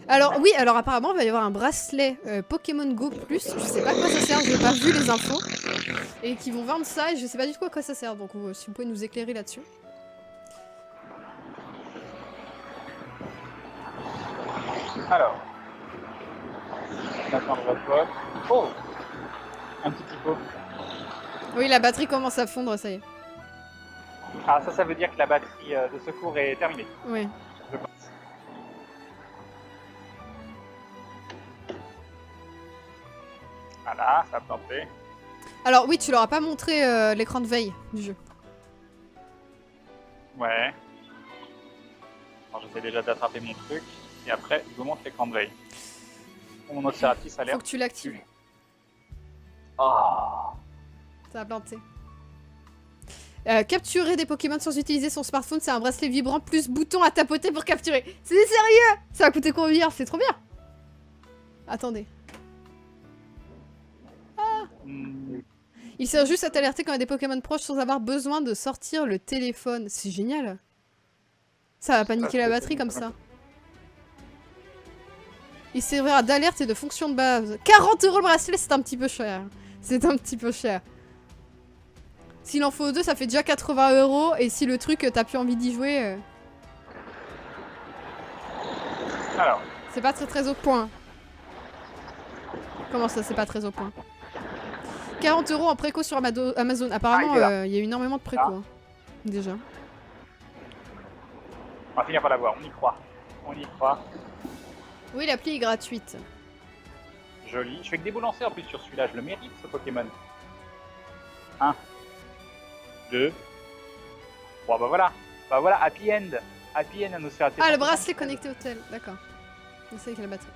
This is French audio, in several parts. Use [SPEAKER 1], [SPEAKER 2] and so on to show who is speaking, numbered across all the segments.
[SPEAKER 1] Alors oui, alors apparemment il va y avoir un bracelet Pokémon Go Plus, je sais pas à quoi ça sert, j'ai pas vu les infos. Et qui vont vendre ça et je sais pas du tout à quoi ça sert, donc si vous pouvez nous éclairer là-dessus.
[SPEAKER 2] Alors, on attend le repos. Oh, un petit typo.
[SPEAKER 1] Oui, la batterie commence à fondre, ça y est.
[SPEAKER 2] Ah, ça veut dire que la batterie de secours est terminée.
[SPEAKER 1] Oui.
[SPEAKER 2] Je pense. Voilà, ça a planté.
[SPEAKER 1] Alors oui, tu leur as pas montré l'écran de veille du jeu.
[SPEAKER 2] Ouais. Alors, j'essaie déjà d'attraper mon truc. Et après, je vous montre l'écran de veille. Mon Oceratis a l'air.
[SPEAKER 1] Faut que tu l'actives.
[SPEAKER 2] Oh.
[SPEAKER 1] Ça a planté. Capturer des Pokémon sans utiliser son smartphone, c'est un bracelet vibrant plus bouton à tapoter pour capturer. C'est sérieux? Ça a coûté combien? C'est trop bien. Attendez. Il sert juste à t'alerter quand il y a des Pokémon proches sans avoir besoin de sortir le téléphone. C'est génial. Ça va paniquer la batterie comme ça. Il servira d'alerte et de fonction de base. 40 € le bracelet, c'est un petit peu cher. C'est un petit peu cher. S'il en faut deux, ça fait déjà 80 €. Et si le truc, t'as plus envie d'y jouer...
[SPEAKER 2] Alors.
[SPEAKER 1] C'est pas très au point. Comment ça, c'est pas très au point? 40 € en préco sur Amazon. Apparemment, il y a énormément de préco. Hein, déjà.
[SPEAKER 2] On va finir par l'avoir, on y croit. On y croit.
[SPEAKER 1] Oui, l'appli est gratuite.
[SPEAKER 2] Joli. Je fais que des bouts lancés en plus sur celui-là. Je le mérite, ce Pokémon. 1, 2, 3. Bah voilà. Bah voilà, Happy End. Happy End à nos sphères.
[SPEAKER 1] Ah, le bracelet connecté au tel. D'accord. C'est avec la batterie.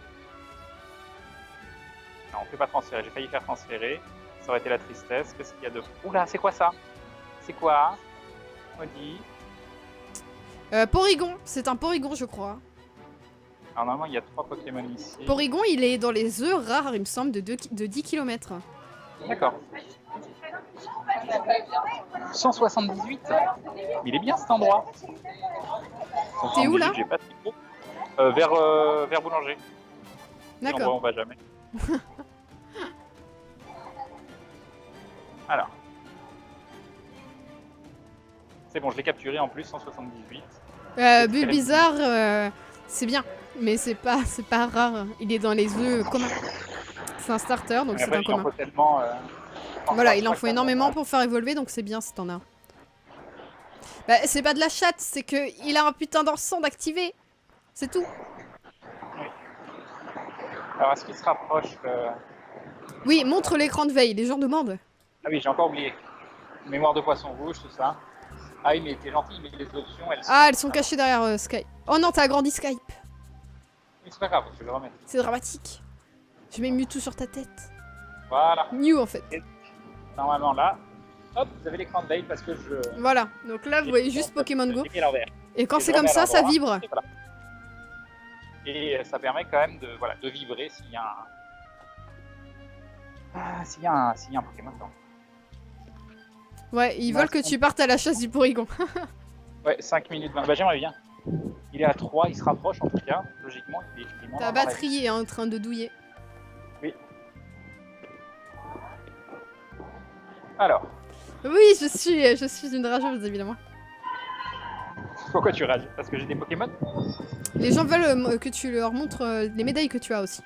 [SPEAKER 2] Non, on ne peut pas transférer. J'ai failli faire transférer. Ça aurait été la tristesse. Qu'est-ce qu'il y a de... Oula, c'est quoi ça? C'est quoi? On dit.
[SPEAKER 1] Porygon. C'est un Porygon, je crois.
[SPEAKER 2] Alors normalement, il y a 3 Pokémon ici.
[SPEAKER 1] Porygon, il est dans les œufs rares, il me semble, de 10 km.
[SPEAKER 2] D'accord. 178. Il est bien cet endroit.
[SPEAKER 1] T'es où là?
[SPEAKER 2] J'ai pas de vers Boulanger.
[SPEAKER 1] D'accord.
[SPEAKER 2] On va jamais. Alors. C'est bon, je l'ai capturé en plus, 178.
[SPEAKER 1] Bulbizarre, c'est bien, mais c'est pas rare. Il est dans les œufs communs. C'est un starter, donc c'est un commun.
[SPEAKER 2] Tellement,
[SPEAKER 1] voilà, il en faut énormément pour faire évoluer, donc c'est bien si t'en as. Bah, c'est pas de la chatte, c'est que il a un putain d'encens d'activer. C'est tout.
[SPEAKER 2] Oui. Alors, est-ce qu'il se rapproche
[SPEAKER 1] Oui, montre l'écran de veille, les gens demandent.
[SPEAKER 2] Ah oui, j'ai encore oublié. Mémoire de poisson rouge, tout ça. Ah oui, mais t'es gentil, mais les options,
[SPEAKER 1] elles sont cachées derrière Skype. Oh non, t'as agrandi Skype.
[SPEAKER 2] Mais c'est pas grave, je vais le remettre.
[SPEAKER 1] C'est dramatique. Je mets Mewtwo sur ta tête.
[SPEAKER 2] Voilà.
[SPEAKER 1] Mew en fait.
[SPEAKER 2] Et normalement là, hop, vous avez l'écran de veille parce que je...
[SPEAKER 1] Voilà, donc là vous voyez juste Pokémon Go. Et quand c'est comme ça vibre.
[SPEAKER 2] Et, voilà. Et ça permet quand même de vibrer s'il y a un... s'il y a un Pokémon dedans.
[SPEAKER 1] Ouais, ils veulent que tu partes à la chasse du Porygon.
[SPEAKER 2] Ouais, 5 minutes 20. Bah j'aimerais bien. Il est à 3, il se rapproche en tout cas. Logiquement, il est moins.
[SPEAKER 1] Ta batterie est en train de douiller.
[SPEAKER 2] Oui. Alors.
[SPEAKER 1] Oui, je suis une rageuse évidemment.
[SPEAKER 2] Pourquoi tu rages? Parce que j'ai des Pokémon?
[SPEAKER 1] Les gens veulent que tu leur montres les médailles que tu as aussi.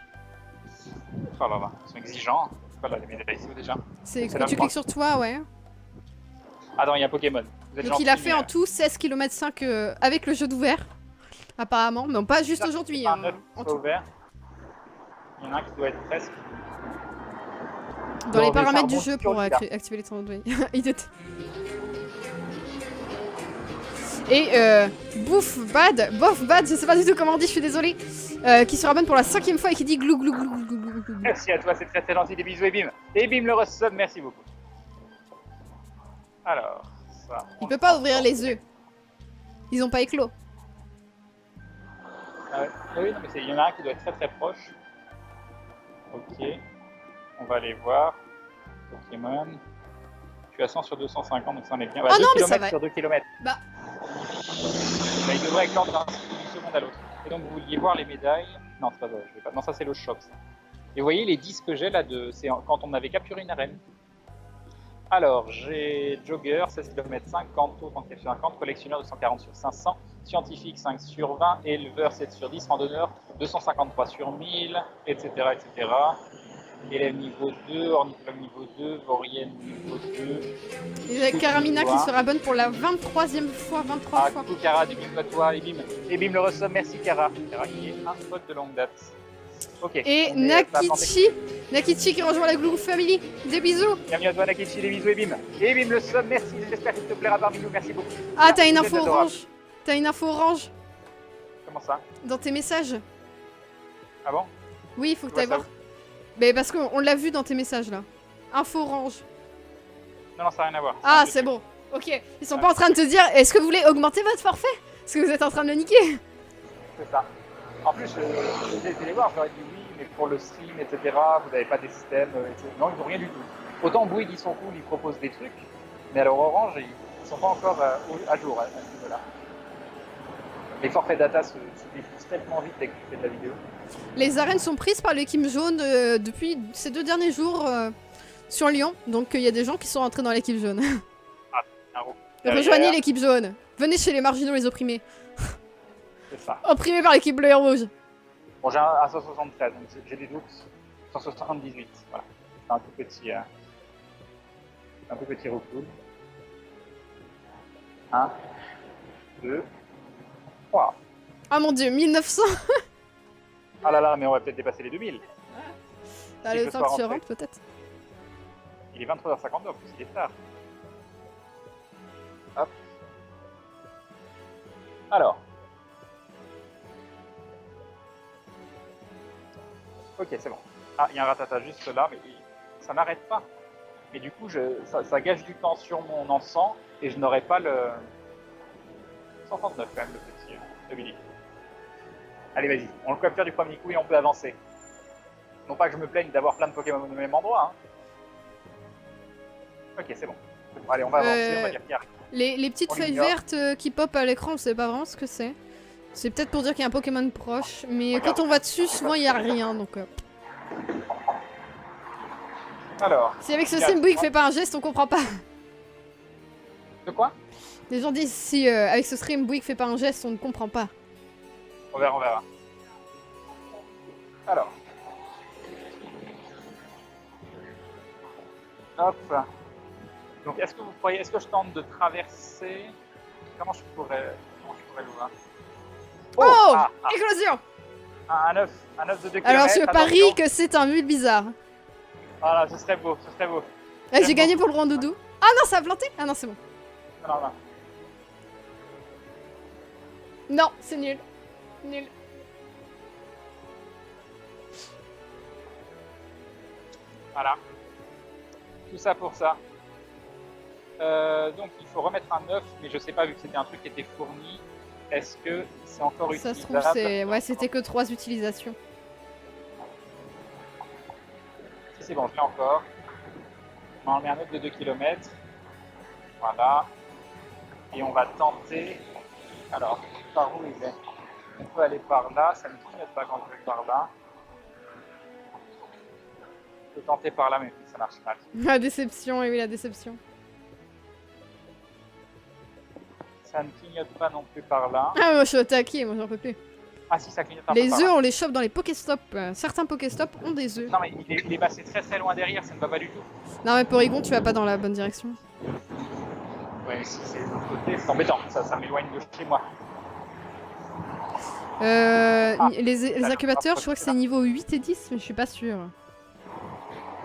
[SPEAKER 2] Oh là là, ils sont exigeants. Voilà les médailles ici déjà.
[SPEAKER 1] C'est que tu cliques sur toi, ouais.
[SPEAKER 2] Ah non, il y a un Pokémon.
[SPEAKER 1] Donc il a fait en tout 16 km 5 avec le jeu d'ouvert. Apparemment, non pas juste aujourd'hui.
[SPEAKER 2] En tout. Ouvert. Il y en a un qui doit être presque.
[SPEAKER 1] Dans les paramètres du jeu pour activer les temps de veille. Et Bof Bad, je sais pas du tout comment on dit, je suis désolée, qui se rabonne pour la 5e fois et qui dit glou glou glou glou glou glou.
[SPEAKER 2] Merci à toi, c'est très très gentil, des bisous et bim. Et bim le resub, merci beaucoup. Alors, ça...
[SPEAKER 1] Il peut pas ouvrir les œufs. Ils ont pas éclos.
[SPEAKER 2] Ah ouais. Oui, non, mais il y en a un qui doit être très très proche. Ok. On va aller voir. Pokémon. Je suis à 100 sur 250, donc ça en est bien.
[SPEAKER 1] Voilà, 2 km
[SPEAKER 2] sur 2 km.
[SPEAKER 1] Bah.
[SPEAKER 2] Il devrait éclore d'une seconde à l'autre. Et donc vous vouliez voir les médailles. Non, c'est pas ça, je vais pas. Non, ça c'est le shop. Ça. Et vous voyez les 10 que j'ai là, c'est quand on avait capturé une arène. Alors, j'ai Jogger, 16 km 50, tour 34 sur 50, collectionneur 240 sur 500, scientifique 5 sur 20, éleveur 7 sur 10, randonneur 253 sur 1000, etc. etc. Élève niveau 2, ornithologue niveau 2, vaurienne niveau 2.
[SPEAKER 1] Et Karamina qui sera bonne pour la 23e fois, 23 fois.
[SPEAKER 2] Coucou Kara, du bim à toi, et bim le ressomme, merci Kara. Kara qui est un pote de longue date. Ok.
[SPEAKER 1] Et Nakichi qui rejoint la Glue Family. Des bisous.
[SPEAKER 2] Bienvenue à toi Nakichi, des bisous et bim. Et bim le somme, merci, j'espère qu'il te plaira parmi nous, merci beaucoup.
[SPEAKER 1] Ah, t'as une info orange. T'as une info orange.
[SPEAKER 2] Comment ça?
[SPEAKER 1] Dans tes messages.
[SPEAKER 2] Ah bon?
[SPEAKER 1] Oui, il faut que t'ailles voir. Mais parce qu'on l'a vu dans tes messages là. Info orange.
[SPEAKER 2] Non, ça n'a rien à voir.
[SPEAKER 1] Ah, c'est bon. Ok. Ils sont pas en train de te dire, est-ce que vous voulez augmenter votre forfait? Parce que vous êtes en train de le niquer.
[SPEAKER 2] C'est ça. En plus, j'ai été les voir, j'aurais dit oui, mais pour le stream, etc., vous n'avez pas des systèmes, etc. Non, ils n'ont rien du tout. Autant Bouygues, ils sont cool, ils proposent des trucs, mais alors Orange, ils ne sont pas encore à jour à ce niveau-là. Les forfaits data se défoncent tellement vite dès que tu fais de la vidéo.
[SPEAKER 1] Les arènes sont prises par l'équipe jaune depuis ces 2 derniers jours sur Lyon, donc il y a des gens qui sont rentrés dans l'équipe jaune.
[SPEAKER 2] Ah, un roux.
[SPEAKER 1] Rejoignez l'équipe jaune. Venez chez les marginaux, les opprimés.
[SPEAKER 2] C'est ça.
[SPEAKER 1] Opprimés par l'équipe bleue et rouge.
[SPEAKER 2] Bon, j'ai un 173, donc j'ai des doutes. 178, voilà. C'est un tout petit recul. 1, 2, 3.
[SPEAKER 1] Ah mon dieu, 1900.
[SPEAKER 2] Ah là là, mais on va peut-être dépasser les 2000.
[SPEAKER 1] T'as le temps que tu rentres peut-être.
[SPEAKER 2] Il est 23h52, en plus il est tard. Hop. Alors. Ok, c'est bon. Ah, il y a un ratata juste là, mais ça n'arrête pas. Mais du coup, ça gâche du temps sur mon encens et je n'aurai pas le 139 quand même, le petit Dominique. Allez, vas-y, on le capture du premier coup et on peut avancer. Non pas que je me plaigne d'avoir plein de Pokémon au même endroit. Hein. Ok, c'est bon. Bon. Allez, on va avancer, on va dire qu'il y a rien.
[SPEAKER 1] Les petites feuilles vertes qui pop à l'écran, on sait pas vraiment ce que c'est. C'est peut-être pour dire qu'il y a un Pokémon proche, mais quand on va dessus, souvent il n'y a rien, donc...
[SPEAKER 2] Alors...
[SPEAKER 1] Si avec ce stream Bouygues fait pas un geste, on comprend pas.
[SPEAKER 2] De quoi?
[SPEAKER 1] Les gens disent si avec ce stream Bouygues fait pas un geste, on ne comprend pas.
[SPEAKER 2] On verra, on verra. Alors... Hop. Donc est-ce que vous croyez, est-ce que je tente de traverser? Comment je pourrais le voir?
[SPEAKER 1] Oh, éclosion!
[SPEAKER 2] Un 9 de 2 km.
[SPEAKER 1] Alors je parie que c'est un mule bizarre.
[SPEAKER 2] Voilà, ce serait beau, ce serait beau.
[SPEAKER 1] Là j'ai gagné pour le rondoudou. Ah non, ça a planté? Ah non, c'est bon.
[SPEAKER 2] Non, non.
[SPEAKER 1] Non, c'est nul. Nul.
[SPEAKER 2] Voilà. Tout ça pour ça. Donc il faut remettre un 9, mais je sais pas, vu que c'était un truc qui était fourni, est-ce que c'est encore utilisable?
[SPEAKER 1] Ça se trouve, c'est... Ouais, c'était que 3 utilisations.
[SPEAKER 2] Si c'est bon, je l'ai encore. On en met un autre de 2 km. Voilà. Et on va tenter... Alors, par où il est? On peut aller par là, ça ne clignote pas quand je vais par là. Je peux tenter par là, mais ça marche mal.
[SPEAKER 1] La déception, et oui, la déception.
[SPEAKER 2] Ça ne clignote pas non plus par là.
[SPEAKER 1] Ah, moi je suis attaqué, moi j'en peux plus.
[SPEAKER 2] Ah si, ça clignote un peu
[SPEAKER 1] Les
[SPEAKER 2] par
[SPEAKER 1] œufs,
[SPEAKER 2] là.
[SPEAKER 1] on les chope dans les Pokéstop. Certains Pokéstop ont des œufs.
[SPEAKER 2] Non mais il est passé très loin derrière, ça ne va pas du tout.
[SPEAKER 1] Non mais Porygon, tu vas pas dans la bonne direction.
[SPEAKER 2] Ouais, si c'est de l'autre côté, c'est embêtant, ça m'éloigne de chez moi.
[SPEAKER 1] Les incubateurs, je crois que c'est niveau 8 et 10, mais je suis pas sûre.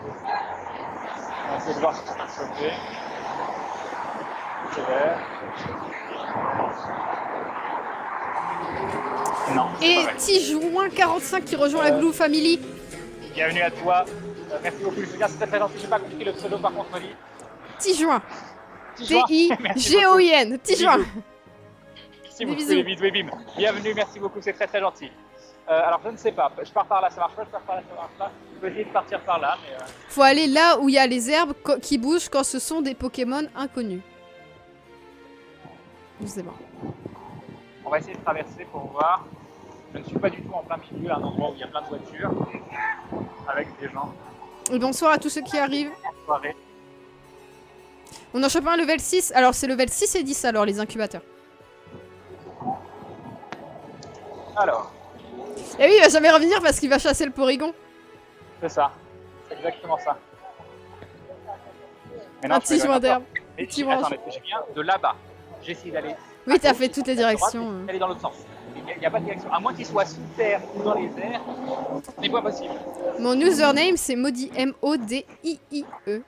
[SPEAKER 2] On va essayer de voir si ça peut sauter. C'est vert. Non.
[SPEAKER 1] Et Tijuin 45 qui rejoint la Glue Family.
[SPEAKER 2] Bienvenue à toi. Merci beaucoup, Lucien, c'est très gentil. J'ai pas compliqué le pseudo par contre, Oli.
[SPEAKER 1] Tijuin. T-I-G-O-I-N. Tijuin.
[SPEAKER 2] Merci beaucoup, les bisous et bim. Bienvenue, merci beaucoup, c'est très gentil. Alors je ne sais pas, je pars par là, ça marche pas, je pars par là, ça marche pas. Je peux essayer de partir par là, mais...
[SPEAKER 1] Faut aller là où il y a les herbes qui bougent quand ce sont des Pokémon inconnus. Je sais pas.
[SPEAKER 2] On va essayer de traverser pour voir. Je ne suis pas du tout en plein milieu, à un endroit où il y a plein de voitures, avec des gens
[SPEAKER 1] Et bonsoir à tous ceux qui arrivent.
[SPEAKER 2] en soirée.
[SPEAKER 1] On en chope un level 6. Alors c'est level 6 et 10 alors les incubateurs.
[SPEAKER 2] Alors,
[SPEAKER 1] Et oui, il va jamais revenir parce qu'il va chasser le Porygon.
[SPEAKER 2] c'est ça. C'est exactement ça. Mais
[SPEAKER 1] Un
[SPEAKER 2] je
[SPEAKER 1] petit
[SPEAKER 2] rigole
[SPEAKER 1] joint
[SPEAKER 2] encore.
[SPEAKER 1] d'herbe.
[SPEAKER 2] Mais
[SPEAKER 1] Petit
[SPEAKER 2] attendez, je viens de là-bas. J'ai essayé d'aller.
[SPEAKER 1] Oui,
[SPEAKER 2] à
[SPEAKER 1] t'as
[SPEAKER 2] gauche,
[SPEAKER 1] fait toutes les
[SPEAKER 2] à droite,
[SPEAKER 1] directions.
[SPEAKER 2] mais aller dans l'autre sens. Il n'y a pas de direction. À moins qu'il soit sous terre ou dans les airs, ce n'est pas possible.
[SPEAKER 1] Mon username c'est Maudit, M-O-D-I-I-E.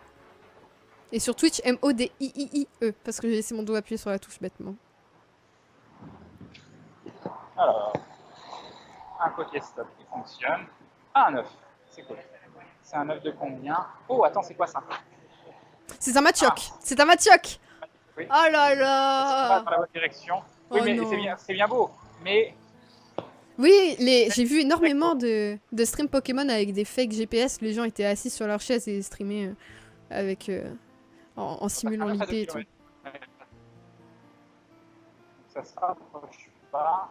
[SPEAKER 1] Et sur Twitch, M-O-D-I-I-I-E. Parce que j'ai laissé mon doigt appuyé sur la touche bêtement.
[SPEAKER 2] Alors, un Pokéstop qui fonctionne. Ah, un œuf. C'est cool. C'est un œuf de combien? Oh, attends, c'est quoi ça?
[SPEAKER 1] C'est un Machoc. C'est un Machoc.
[SPEAKER 2] Oui.
[SPEAKER 1] Oh là
[SPEAKER 2] C'est pas
[SPEAKER 1] là.
[SPEAKER 2] dans la bonne direction. Oui,
[SPEAKER 1] Oh
[SPEAKER 2] mais
[SPEAKER 1] non.
[SPEAKER 2] c'est bien beau. Mais
[SPEAKER 1] Oui, j'ai vu énormément de streams Pokémon avec des fake GPS. Les gens étaient assis sur leur chaise et streamaient avec en simulant l'idée et tout.
[SPEAKER 2] Ça se rapproche pas.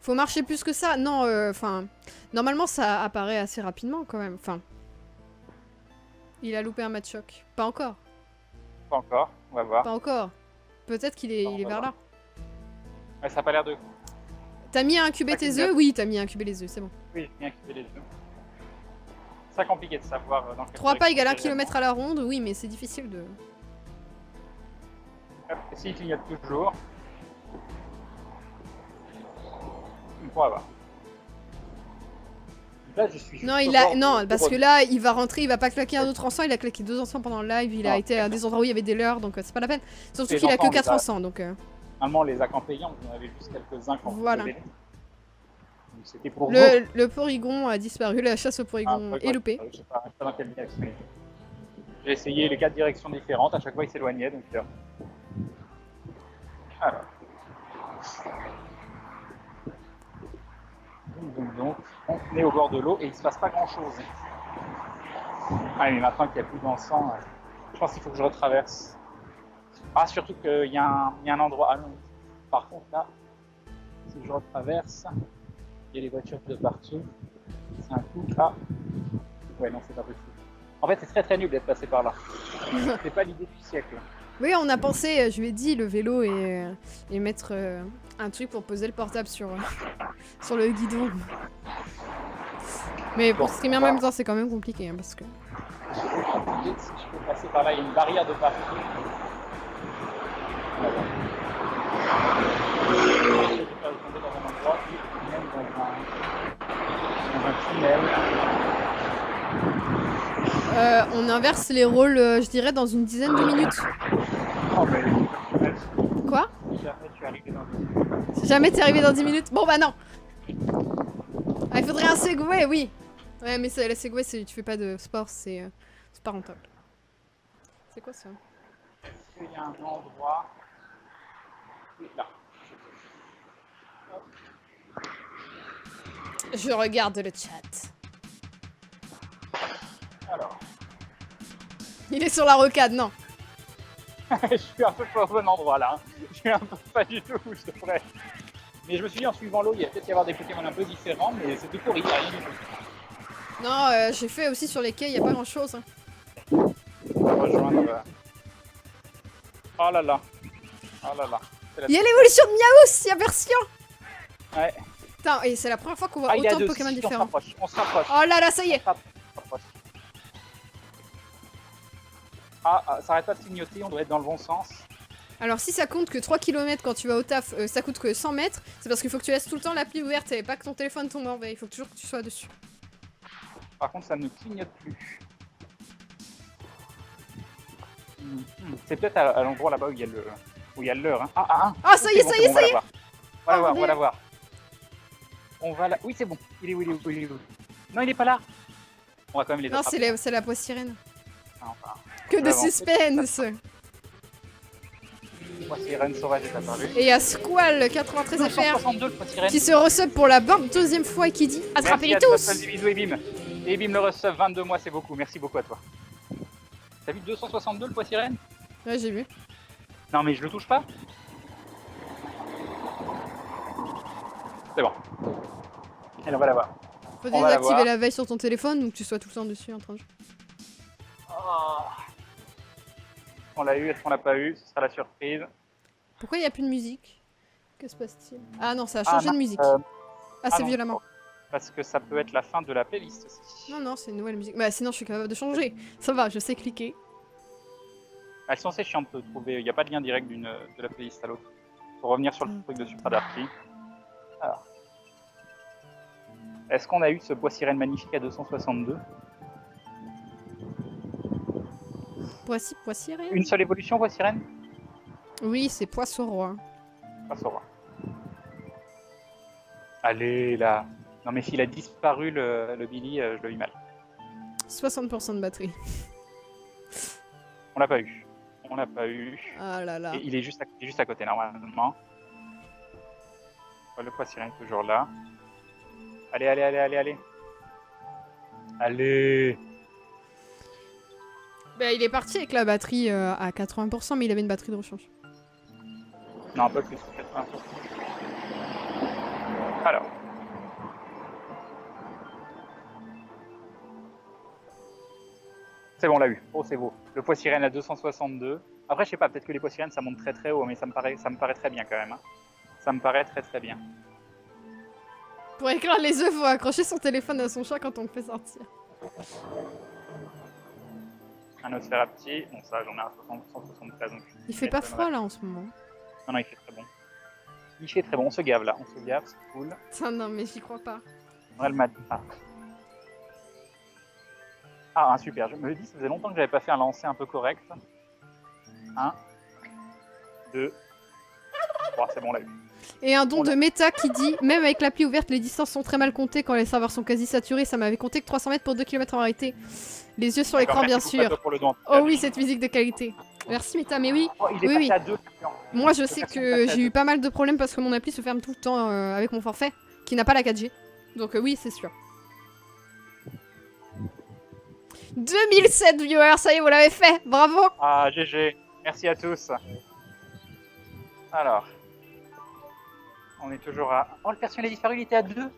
[SPEAKER 1] Faut marcher plus que ça. Non, enfin, normalement ça apparaît assez rapidement quand même. Enfin, il a loupé un Machoc. Pas encore.
[SPEAKER 2] Pas encore, on va voir.
[SPEAKER 1] Pas encore. Peut-être qu'il est,
[SPEAKER 2] Bon,
[SPEAKER 1] il est
[SPEAKER 2] on va
[SPEAKER 1] vers là.
[SPEAKER 2] Ouais, ça a pas l'air de.
[SPEAKER 1] T'as mis à incuber
[SPEAKER 2] Ça
[SPEAKER 1] tes
[SPEAKER 2] complique.
[SPEAKER 1] œufs? Oui, t'as mis à incuber les œufs, c'est bon.
[SPEAKER 2] Oui, bien qu'il les deux. C'est compliqué de savoir dans quelle
[SPEAKER 1] 3 pas
[SPEAKER 2] direction
[SPEAKER 1] égale 1
[SPEAKER 2] c'est
[SPEAKER 1] km à la ronde, oui, mais c'est difficile de...
[SPEAKER 2] réellement. Hop, s'il clignote toujours. On pourra voir. Là, je suis juste
[SPEAKER 1] Non,
[SPEAKER 2] au
[SPEAKER 1] il a...
[SPEAKER 2] bord
[SPEAKER 1] non,
[SPEAKER 2] du
[SPEAKER 1] parce que
[SPEAKER 2] road.
[SPEAKER 1] là, il va rentrer, il va pas claquer un autre encens, il a claqué 2 encens pendant le live, il a
[SPEAKER 2] Non.
[SPEAKER 1] été à des endroits où il y avait des leurres, donc c'est pas la peine. Surtout
[SPEAKER 2] Les
[SPEAKER 1] qu'il a que
[SPEAKER 2] enfants,
[SPEAKER 1] 4
[SPEAKER 2] on les a-
[SPEAKER 1] encens, donc...
[SPEAKER 2] Normalement, les accords payants, vous en avez juste quelques-uns quand
[SPEAKER 1] Voilà.
[SPEAKER 2] vous avez. Donc, c'était pour vous.
[SPEAKER 1] Le Porygon a disparu, la chasse au
[SPEAKER 2] Ah,
[SPEAKER 1] Porygon
[SPEAKER 2] ouais,
[SPEAKER 1] est loupée.
[SPEAKER 2] Je sais pas dans quelle direction il est. J'ai essayé les 4 directions différentes, à chaque fois il s'éloignait, donc... Alors... Donc, on est au bord de l'eau et il se passe pas grand-chose. Ah mais maintenant qu'il n'y a plus d'encens, je pense qu'il faut que je retraverse. Ah, surtout qu'il y a un endroit... Ah non, par contre là, si je retraverse, il y a des voitures de partout. C'est un coup... Ah ouais, non, c'est pas possible. En fait, c'est très très nul d'être passé par là. C'est pas l'idée du siècle.
[SPEAKER 1] Oui, on a pensé, je lui ai dit, le vélo et mettre un truc pour poser le portable sur, sur le guidon. Mais pour
[SPEAKER 2] Bon,
[SPEAKER 1] streamer en même temps, c'est quand même compliqué, hein, parce que...
[SPEAKER 2] Si je peux passer par là, il y a une barrière de partout. Voilà. Je vais faire tomber dans un endroit ou même dans un tunnel.
[SPEAKER 1] on inverse les rôles, je dirais, dans une dizaine de minutes.
[SPEAKER 2] Oh, mais
[SPEAKER 1] Quoi?
[SPEAKER 2] jamais tu es arrivé dans
[SPEAKER 1] Si jamais t'es arrivé dans 10 minutes. Bon bah non. Ah, il faudrait un Segway, oui. Ouais, mais la Segway, tu fais pas de sport, c'est pas rentable. C'est quoi ça?
[SPEAKER 2] Est-ce qu'il y a un endroit... Oui, là.
[SPEAKER 1] Je regarde le chat.
[SPEAKER 2] Alors,
[SPEAKER 1] Il est sur la rocade, non.
[SPEAKER 2] je suis un peu pas au bon endroit là. Je suis un peu pas du tout où je devrais. Mais je me suis dit en suivant l'eau, il y a peut-être y avoir des Pokémon un peu différents, mais c'était pourri, il y a rien du tout.
[SPEAKER 1] Non, j'ai fait aussi sur les quais, y a pas grand chose. Hein.
[SPEAKER 2] On va rejoindre. Oh là là. Oh là là. C'est la-
[SPEAKER 1] Il y a l'évolution de Miaous, y'a version.
[SPEAKER 2] Ouais.
[SPEAKER 1] Putain, et c'est la première fois qu'on voit
[SPEAKER 2] Ah, il y a
[SPEAKER 1] autant de
[SPEAKER 2] deux.
[SPEAKER 1] Pokémon
[SPEAKER 2] Si,
[SPEAKER 1] différents.
[SPEAKER 2] On se rapproche.
[SPEAKER 1] Oh là là, ça y est.
[SPEAKER 2] On se rapproche. Ah, ça arrête pas de clignoter, on doit être dans le bon sens.
[SPEAKER 1] Alors si ça compte que 3 km quand tu vas au taf, ça coûte que 100 mètres, c'est parce qu'il faut que tu laisses tout le temps l'appli ouverte et pas que ton téléphone tombe en veille, il faut toujours que tu sois dessus.
[SPEAKER 2] Par contre, ça ne clignote plus. C'est peut-être à l'endroit là-bas où il y a le leurre. Hein.
[SPEAKER 1] Ah, ça y est,
[SPEAKER 2] C'est bon,
[SPEAKER 1] ça y est,
[SPEAKER 2] c'est bon,
[SPEAKER 1] ça y est.
[SPEAKER 2] On va la voir,
[SPEAKER 1] Oh,
[SPEAKER 2] on va la voir. On va la... Oui, c'est bon. Il est où, il est où, il est où? Non, il est pas là. On va quand même les
[SPEAKER 1] Non,
[SPEAKER 2] attraper.
[SPEAKER 1] c'est la poisse sirène.
[SPEAKER 2] Ah, enfin,
[SPEAKER 1] Que de
[SPEAKER 2] avancer.
[SPEAKER 1] suspense.
[SPEAKER 2] Moi, c'est Irène Sauvage est apparue.
[SPEAKER 1] Et il y a Squall 93 FR
[SPEAKER 2] 262 le Potirène.
[SPEAKER 1] qui se resub pour la 22e fois et qui dit attrapez-les tous.
[SPEAKER 2] Des bisous, Ebim. Ebim le resub, 22 mois, c'est beaucoup. Merci beaucoup à toi. T'as vu 262 le Potirène?
[SPEAKER 1] Ouais, j'ai vu.
[SPEAKER 2] Non, mais je le touche pas. C'est bon. Et on va la voir.
[SPEAKER 1] Faut
[SPEAKER 2] On va la
[SPEAKER 1] désactiver
[SPEAKER 2] voir.
[SPEAKER 1] la veille sur ton téléphone ou que tu sois tout le temps dessus en train de jouer.
[SPEAKER 2] Oh. On l'a eu, est-ce qu'on l'a pas eu? Ce sera la surprise.
[SPEAKER 1] Pourquoi il n'y a plus de musique? Que se passe-t-il? Ah non, ça a changé de
[SPEAKER 2] mince,
[SPEAKER 1] musique. Assez
[SPEAKER 2] non.
[SPEAKER 1] violemment.
[SPEAKER 2] Parce que ça peut être la fin de la playlist aussi.
[SPEAKER 1] Non, non, c'est une nouvelle musique. Bah sinon je suis capable de changer. Ça va, je sais cliquer.
[SPEAKER 2] Elles sont assez chiantes de trouver. Il n'y a pas de lien direct de la playlist à l'autre. Pour revenir sur le truc de Supra Darky. Alors. Est-ce qu'on a eu ce bois sirène magnifique à 262?
[SPEAKER 1] Poissy rien.
[SPEAKER 2] Une seule évolution, bois sirène?
[SPEAKER 1] Oui, c'est Poisson Roi.
[SPEAKER 2] Pas savoir. Allez, là. Non, mais s'il a disparu le Billy, je le vis mal.
[SPEAKER 1] 60% de batterie.
[SPEAKER 2] On l'a pas eu. On l'a pas eu.
[SPEAKER 1] Ah là là.
[SPEAKER 2] Et il est juste à côté, normalement. Le poids sirène est toujours là. Allez, allez, allez, allez, allez. Allez.
[SPEAKER 1] Bah il est parti avec la batterie à 80%, mais il avait une batterie de rechange.
[SPEAKER 2] Non, un peu plus. 80%. Alors. C'est bon, on l'a eu. Oh, c'est beau. Le poids sirène à 262. Après, je sais pas, peut-être que les poids sirènes, ça monte très très haut, mais ça me paraît très bien quand même. Hein. Ça me paraît très très bien.
[SPEAKER 1] Pour éclore les œufs, faut accrocher son téléphone à son chat quand on le fait sortir.
[SPEAKER 2] Un Nosferatu. Bon, ça, j'en ai un 173. Donc
[SPEAKER 1] Il fait pas froid là en ce moment.
[SPEAKER 2] Non, non, il fait très bon. Il fait très bon. On se gave là. On se gave, c'est cool.
[SPEAKER 1] Tiens, non, mais j'y crois pas.
[SPEAKER 2] Real Madrid. Ah, super. Je me dis, ça faisait longtemps que j'avais pas fait un lancer un peu correct. 1, 2, 3, c'est bon, on l'a eu.
[SPEAKER 1] Et un don de méta qui dit même avec l'appli ouverte, les distances sont très mal comptées quand les serveurs sont quasi saturés. Ça m'avait compté que 300 mètres pour 2 km en réalité. Les yeux sur l'écran, bien sûr. Oh oui, cette musique de qualité. Merci méta, mais oui.
[SPEAKER 2] Oh, il est
[SPEAKER 1] Oui,
[SPEAKER 2] passé
[SPEAKER 1] oui.
[SPEAKER 2] à 2.
[SPEAKER 1] Moi, je sais que j'ai eu pas mal de problèmes parce que mon appli se ferme tout le temps avec mon forfait, qui n'a pas la 4G. Donc oui, c'est sûr. 2007 viewers, ça y est, vous l'avez fait. Bravo.
[SPEAKER 2] Ah, GG. Merci à tous. Alors. On est toujours à... Oh, le perso, il a disparu, il était à 2. Donc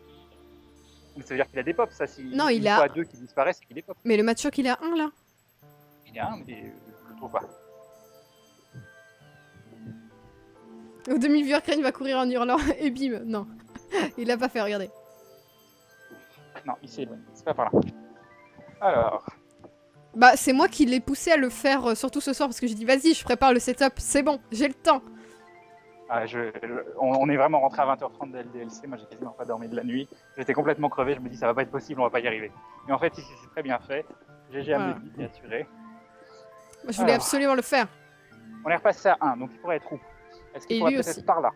[SPEAKER 2] ça veut dire qu'il a des pops, ça. Si
[SPEAKER 1] Non, il
[SPEAKER 2] est
[SPEAKER 1] a...
[SPEAKER 2] à 2 qui disparaît, c'est qu'il est pop.
[SPEAKER 1] Mais le match il est à 1 là.
[SPEAKER 2] Il est à 1, mais je le trouve pas.
[SPEAKER 1] Au demi-viewers, Crane va courir en hurlant et bim. Non. Il l'a pas fait, regardez.
[SPEAKER 2] Non, il s'est éloigné. C'est pas par là. Alors.
[SPEAKER 1] Bah, c'est moi qui l'ai poussé à le faire surtout ce soir parce que j'ai dit vas-y, je prépare le setup, c'est bon, j'ai le temps.
[SPEAKER 2] Ah, on est vraiment rentré à 20h30 de LDLC, moi j'ai quasiment pas dormi de la nuit. J'étais complètement crevé, je me dis ça va pas être possible, on va pas y arriver. Mais en fait ici c'est très bien fait. GG à
[SPEAKER 1] Voilà.
[SPEAKER 2] me dit, assuré.
[SPEAKER 1] Moi, je voulais absolument le faire.
[SPEAKER 2] On est repassé à 1, donc il pourrait être où? Est-ce qu'il
[SPEAKER 1] Et
[SPEAKER 2] pourrait
[SPEAKER 1] lui
[SPEAKER 2] peut-être
[SPEAKER 1] aussi.
[SPEAKER 2] par là?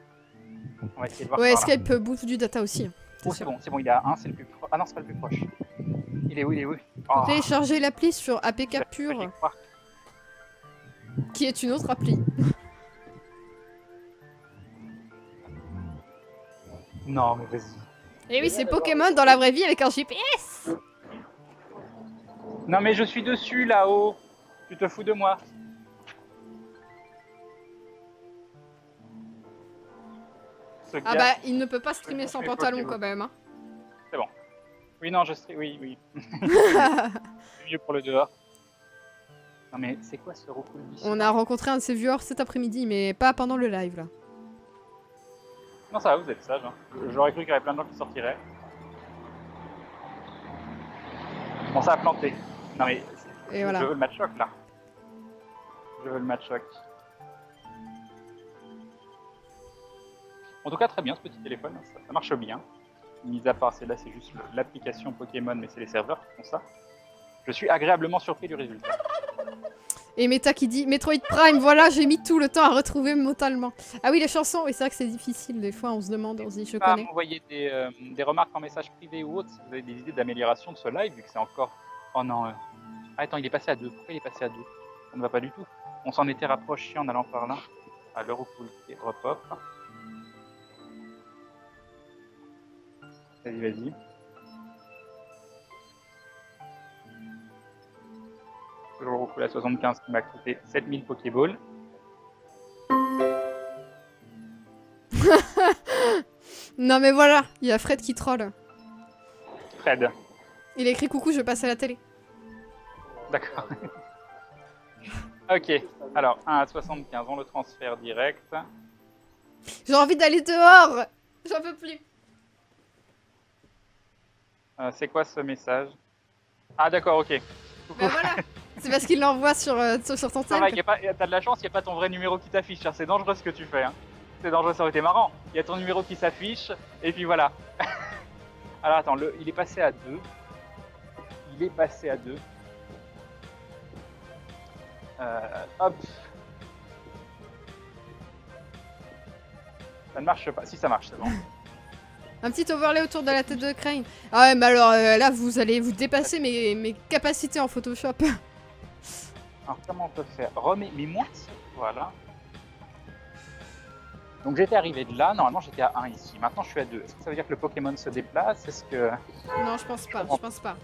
[SPEAKER 2] On va essayer de voir
[SPEAKER 1] Ouais,
[SPEAKER 2] par là.
[SPEAKER 1] Skype bouffe du data aussi.
[SPEAKER 2] Oh c'est bon, il est à 1, c'est le plus proche. Ah non, c'est pas le plus proche. Il est où?
[SPEAKER 1] Faut télécharger l'appli sur APK Pure, qui est une autre appli.
[SPEAKER 2] Non mais vas-y.
[SPEAKER 1] Et oui, c'est Pokémon dans la vraie vie avec un GPS.
[SPEAKER 2] Non mais je suis dessus là-haut. Tu te fous de moi.
[SPEAKER 1] Ah bah, il ne peut pas streamer sans pantalon quand même. Hein.
[SPEAKER 2] C'est bon. Oui, non, je stream. Oui. C'est mieux pour le dehors. Non mais c'est quoi ce recoul d'ici?
[SPEAKER 1] On a rencontré un de ses viewers cet après-midi, mais pas pendant le live là.
[SPEAKER 2] Non, ça va, vous êtes sage. Hein. J'aurais cru qu'il y avait plein de gens qui sortiraient. Bon, ça a planté. Non mais,
[SPEAKER 1] Et voilà.
[SPEAKER 2] Je veux le match choc là. Je veux le match choc. En tout cas, très bien ce petit téléphone, ça marche bien. Mis à part, là c'est juste l'application Pokémon, mais c'est les serveurs qui font ça. Je suis agréablement surpris du résultat.
[SPEAKER 1] Et Meta qui dit Metroid Prime, voilà, j'ai mis tout le temps à retrouver mentalement. Ah oui, les chansons, oui, c'est vrai que c'est difficile. Des fois, on se demande, on se dit, je connais.
[SPEAKER 2] M'envoyer des remarques en message privé ou autre si vous avez des idées d'amélioration de ce live, vu que c'est encore. Oh non. Ah, attends, il est passé à 2. Pourquoi il est passé à 2? Ça ne va pas du tout. On s'en était rapproché en allant par là. À l'Europool qui repop. Vas-y. L'Europool à 75 qui m'a coûté 7000 Pokéballs.
[SPEAKER 1] Non mais voilà, il y a Fred qui troll.
[SPEAKER 2] Fred.
[SPEAKER 1] Il écrit coucou, je passe à la télé.
[SPEAKER 2] D'accord. Ok, alors 1 à 75, on le transfère direct.
[SPEAKER 1] J'ai envie d'aller dehors. J'en peux plus.
[SPEAKER 2] C'est quoi ce message? Ah d'accord, ok. Coucou.
[SPEAKER 1] Bah voilà, c'est parce qu'il l'envoie sur ton
[SPEAKER 2] Ça va,
[SPEAKER 1] tel.
[SPEAKER 2] t'as de la chance, il n'y a pas ton vrai numéro qui t'affiche. Hein. C'est dangereux ce que tu fais. Hein. C'est dangereux, ça aurait été marrant. Il y a ton numéro qui s'affiche, et puis voilà. Alors attends, il est passé à 2. Il est passé à 2. Hop. Ça ne marche pas. Si, ça marche, c'est bon.
[SPEAKER 1] Un petit overlay autour de la tête de Crane. Ah ouais, mais alors là, vous allez vous dépasser mes capacités en Photoshop.
[SPEAKER 2] Alors comment on peut faire? Mets-moi ça. Voilà. Donc j'étais arrivé de là, normalement j'étais à 1 ici. Maintenant je suis à 2. Est-ce que ça veut dire que le Pokémon se déplace? Est-ce que...
[SPEAKER 1] Non, je pense pas, je pense pas.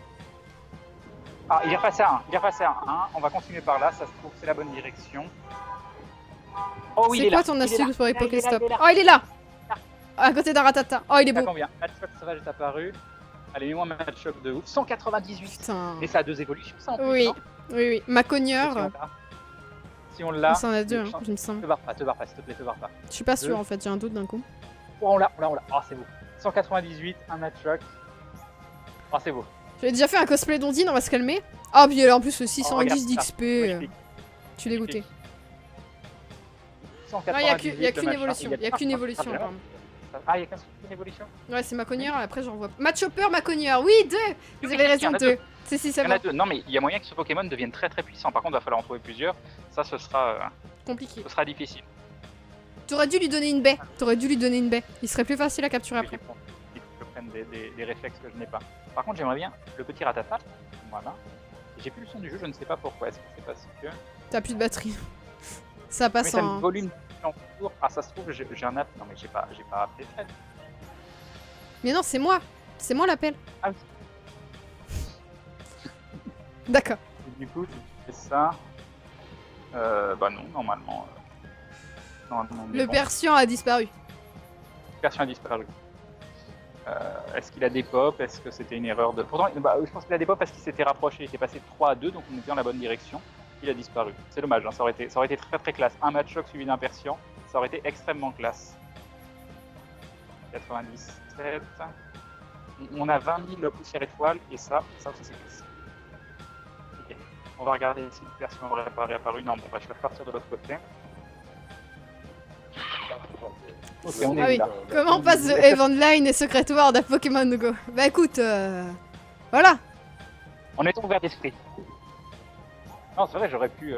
[SPEAKER 2] Ah, il est repassé à 1. Il est repassé à 1. On va continuer par là, ça se trouve c'est la bonne direction. Oh oui, il est là.
[SPEAKER 1] C'est quoi ton astuce pour les
[SPEAKER 2] Il est là,
[SPEAKER 1] Pokéstop?
[SPEAKER 2] il est là.
[SPEAKER 1] Oh, il est là! À côté d'un ratata. Oh, il est
[SPEAKER 2] T'as
[SPEAKER 1] beau.
[SPEAKER 2] combien? Matchshop sauvage est apparu. Allez, mets-moi Matchshop de ouf. 198.
[SPEAKER 1] Putain.
[SPEAKER 2] Et ça a 2 évolutions, ça en plus.
[SPEAKER 1] Oui,
[SPEAKER 2] Non
[SPEAKER 1] oui, oui. Ma cogneur.
[SPEAKER 2] Si on l'a.
[SPEAKER 1] Ça en a deux, hein, je me sens.
[SPEAKER 2] Te barre pas, s'il te plaît, te barre pas.
[SPEAKER 1] Je suis pas
[SPEAKER 2] Deux.
[SPEAKER 1] sûre en fait, j'ai un doute d'un coup.
[SPEAKER 2] Oh, on l'a. Oh, c'est beau. 198, un Matchshop. Oh, c'est beau.
[SPEAKER 1] J'avais déjà fait un cosplay d'Ondine, on va se calmer. Ah, puis elle a en plus le 610
[SPEAKER 2] regarde ça.
[SPEAKER 1] d'XP.
[SPEAKER 2] Magnifique.
[SPEAKER 1] Tu l'es goûté.
[SPEAKER 2] 198,
[SPEAKER 1] Non, il y a
[SPEAKER 2] le
[SPEAKER 1] qu'une
[SPEAKER 2] machin.
[SPEAKER 1] évolution. Il y a qu'une évolution.
[SPEAKER 2] Ah,
[SPEAKER 1] pardon.
[SPEAKER 2] Ah, il y a qu'une évolution?
[SPEAKER 1] Ouais, c'est ma cogneur, après j'en vois. Matchhopper, ma cogneur. Oui, deux. Vous avez
[SPEAKER 2] il y
[SPEAKER 1] raison,
[SPEAKER 2] en a
[SPEAKER 1] deux.
[SPEAKER 2] deux.
[SPEAKER 1] Si,
[SPEAKER 2] Il
[SPEAKER 1] c'est
[SPEAKER 2] y en
[SPEAKER 1] bon.
[SPEAKER 2] a 2. Non, mais il y a moyen que ce Pokémon devienne très très puissant. Par contre, il va falloir en trouver plusieurs. Ça, ce sera
[SPEAKER 1] Compliqué.
[SPEAKER 2] difficile.
[SPEAKER 1] T'aurais dû lui donner une baie. Il serait plus facile à capturer après.
[SPEAKER 2] Il faut que je prenne des réflexes que je n'ai pas. Par contre, j'aimerais bien le petit Rattata. Voilà. J'ai plus le son du jeu, je ne sais pas pourquoi. Est-ce que c'est parce que...
[SPEAKER 1] T'as plus de batterie. Ça passe
[SPEAKER 2] Mais ça me
[SPEAKER 1] en.
[SPEAKER 2] volume en cours. Ah, ça se trouve, j'ai un app. Non, mais j'ai pas appelé Fred.
[SPEAKER 1] Mais non, c'est moi. C'est moi l'appel.
[SPEAKER 2] Ah oui.
[SPEAKER 1] D'accord.
[SPEAKER 2] Et du coup, tu fais ça. Bah non, normalement. Normalement, on est
[SPEAKER 1] Le
[SPEAKER 2] bon.
[SPEAKER 1] Persian a disparu.
[SPEAKER 2] La version a disparu. Est-ce qu'il a des pop? Est-ce que c'était une erreur de... Pourtant, bah, je pense qu'il a des pop parce qu'il s'était rapproché. Il était passé de 3 à 2, donc on était dans la bonne direction. Il a disparu. C'est dommage, hein, ça aurait été très très classe. Un Matchlock suivi d'un Persian, ça aurait été extrêmement classe. 97. On a 20 000 poussières étoiles, et ça aussi c'est classe. Ok. On va regarder si le Persian aurait pas réapparu. Non, bon, bah, je vais repartir de l'autre côté. Ok, on est
[SPEAKER 1] Ah oui.
[SPEAKER 2] là.
[SPEAKER 1] Comment on passe de Eve Online et Secret World à Pokémon Go? Bah écoute, voilà.
[SPEAKER 2] On est ouvert d'esprit. Non, c'est vrai, j'aurais pu...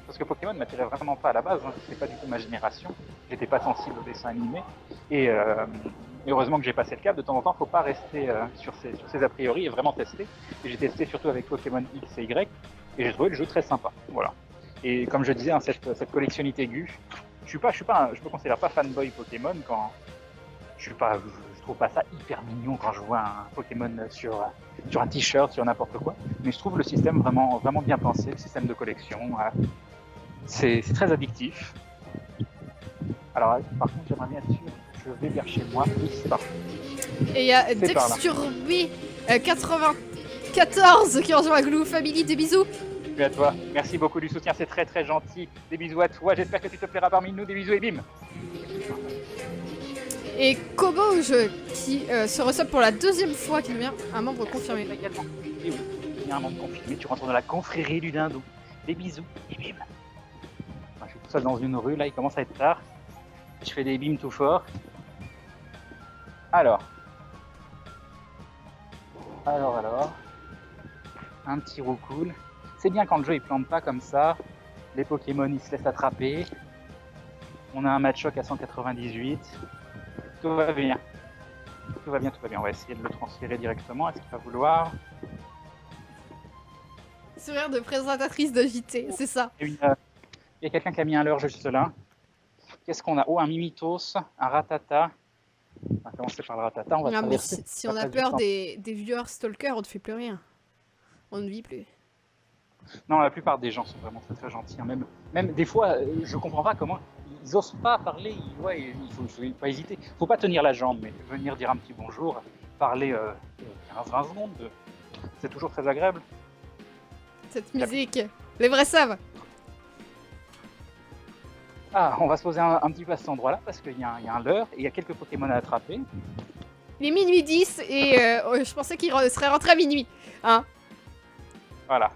[SPEAKER 2] Parce que Pokémon ne m'attirait vraiment pas à la base, hein. C'est pas du tout ma génération. J'étais pas sensible au dessin animé. Et heureusement que j'ai passé le cap. De temps en temps, faut pas rester sur ses a priori et vraiment tester. Et j'ai testé surtout avec Pokémon X et Y. Et j'ai trouvé le jeu très sympa. Voilà. Et comme je disais, hein, cette collectionnite aiguë, je me considère pas fanboy Pokémon quand... Je trouve pas ça hyper mignon quand je vois un Pokémon sur un t-shirt, sur n'importe quoi. Mais je trouve le système vraiment, vraiment bien pensé, le système de collection. C'est très addictif. Alors, par contre, j'aimerais bien être sûr que je vais vers chez moi. Oui, c'est parti.
[SPEAKER 1] Et il y a
[SPEAKER 2] C'est par là.
[SPEAKER 1] Dexturby 94 qui rejoint la Glue Family. Des bisous.
[SPEAKER 2] Salut à toi. Merci beaucoup du soutien, c'est très très gentil. Des bisous à toi, j'espère que tu te plairas parmi nous. Des bisous et bim.
[SPEAKER 1] Et Koboj qui se resub pour la deuxième fois, qui devient un membre confirmé.
[SPEAKER 2] Également. Et oui, il y a un membre confirmé, tu rentres dans la confrérie du dindon. Des bisous et bim. Enfin, je suis tout seul dans une rue, là il commence à être tard. Je fais des bims tout fort. Alors. Un petit roucoule. C'est bien quand le jeu il plante pas comme ça. Les Pokémon ils se laissent attraper. On a un Matchlock à 198. Tout va bien. Tout va bien. On va essayer de le transférer directement. Est-ce qu'il va vouloir?
[SPEAKER 1] Sourire de présentatrice de JT, c'est ça.
[SPEAKER 2] Il y a quelqu'un qui a mis un leurre juste là. Qu'est-ce qu'on a? Oh, un Mimitos, un Rattata. On va commencer par le Rattata. On va
[SPEAKER 1] Non, mais
[SPEAKER 2] traverser.
[SPEAKER 1] si on a peur des viewers stalkers, on ne fait plus rien. On ne vit plus.
[SPEAKER 2] Non, la plupart des gens sont vraiment très très gentils. Hein. Même des fois, je comprends pas comment ils osent pas parler. Ouais, faut pas hésiter. Faut pas tenir la jambe, mais venir dire un petit bonjour, parler 15-20 secondes, c'est toujours très agréable.
[SPEAKER 1] Cette musique, les vrais savent.
[SPEAKER 2] Ah, on va se poser un petit peu à cet endroit-là parce qu'il y a un leurre et il y a quelques Pokémon à attraper.
[SPEAKER 1] Il est minuit 10 et je pensais qu'il serait rentré à minuit. Hein,
[SPEAKER 2] Voilà.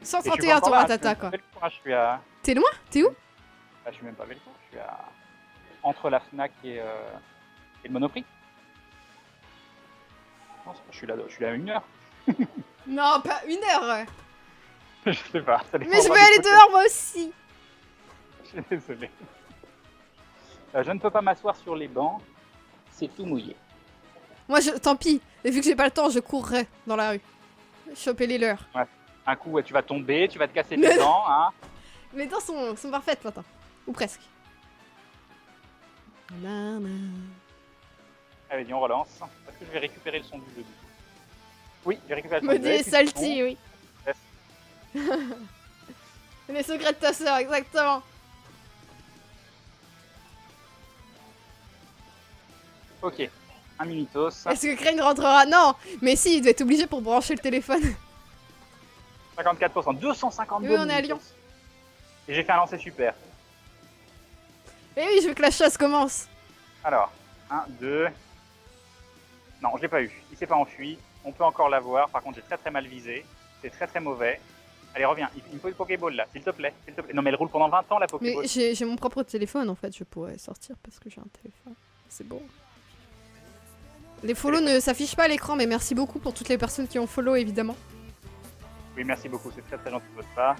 [SPEAKER 2] Et je suis pas
[SPEAKER 1] 131
[SPEAKER 2] encore
[SPEAKER 1] tours
[SPEAKER 2] là,
[SPEAKER 1] à tata, quoi.
[SPEAKER 2] je suis à...
[SPEAKER 1] T'es loin? T'es où?
[SPEAKER 2] je suis même pas Velcourt, je suis entre la Fnac et le Monoprix. Non, je suis là à 1 heure.
[SPEAKER 1] Non, pas 1 heure.
[SPEAKER 2] Je sais pas. Ça dépend
[SPEAKER 1] Mais je
[SPEAKER 2] pas
[SPEAKER 1] veux
[SPEAKER 2] des
[SPEAKER 1] aller
[SPEAKER 2] Pokémon.
[SPEAKER 1] dehors, moi aussi.
[SPEAKER 2] Je suis désolé. Je ne peux pas m'asseoir sur les bancs. C'est tout mouillé.
[SPEAKER 1] Moi, tant pis. Et vu que j'ai pas le temps, je courrai dans la rue. Choper les leurs.
[SPEAKER 2] Un coup, tu vas tomber, tu vas te casser
[SPEAKER 1] Mais
[SPEAKER 2] les dents. Hein.
[SPEAKER 1] Les dents sont parfaites maintenant. Ou presque. Nana.
[SPEAKER 2] Allez, viens, on relance. Est-ce que je vais récupérer le son du jeu? Oui, j'ai récupéré le son
[SPEAKER 1] Me
[SPEAKER 2] du jeu.
[SPEAKER 1] dit salty, oui. Les secrets de ta sœur, exactement.
[SPEAKER 2] Ok, un minutos.
[SPEAKER 1] Est-ce que Crane rentrera? Non. Mais si, il doit être obligé pour brancher le téléphone.
[SPEAKER 2] 54%, 252
[SPEAKER 1] Oui, on est à
[SPEAKER 2] minutos.
[SPEAKER 1] Lyon.
[SPEAKER 2] Et j'ai fait un lancer super.
[SPEAKER 1] Eh oui, je veux que la chasse commence.
[SPEAKER 2] Alors, 1, 2... Non, je l'ai pas eu. Il s'est pas enfui. On peut encore l'avoir. Par contre, j'ai très très mal visé. C'est très très mauvais. Allez, reviens. Il me faut une Pokéball là, s'il te plaît. Non, mais elle roule pendant 20 ans la Pokéball.
[SPEAKER 1] Mais j'ai mon propre téléphone en fait, je pourrais sortir parce que j'ai un téléphone. C'est bon. Les follow ne s'affichent pas à l'écran, mais merci beaucoup pour toutes les personnes qui ont follow évidemment.
[SPEAKER 2] Oui, merci beaucoup. C'est très très gentil de votre part.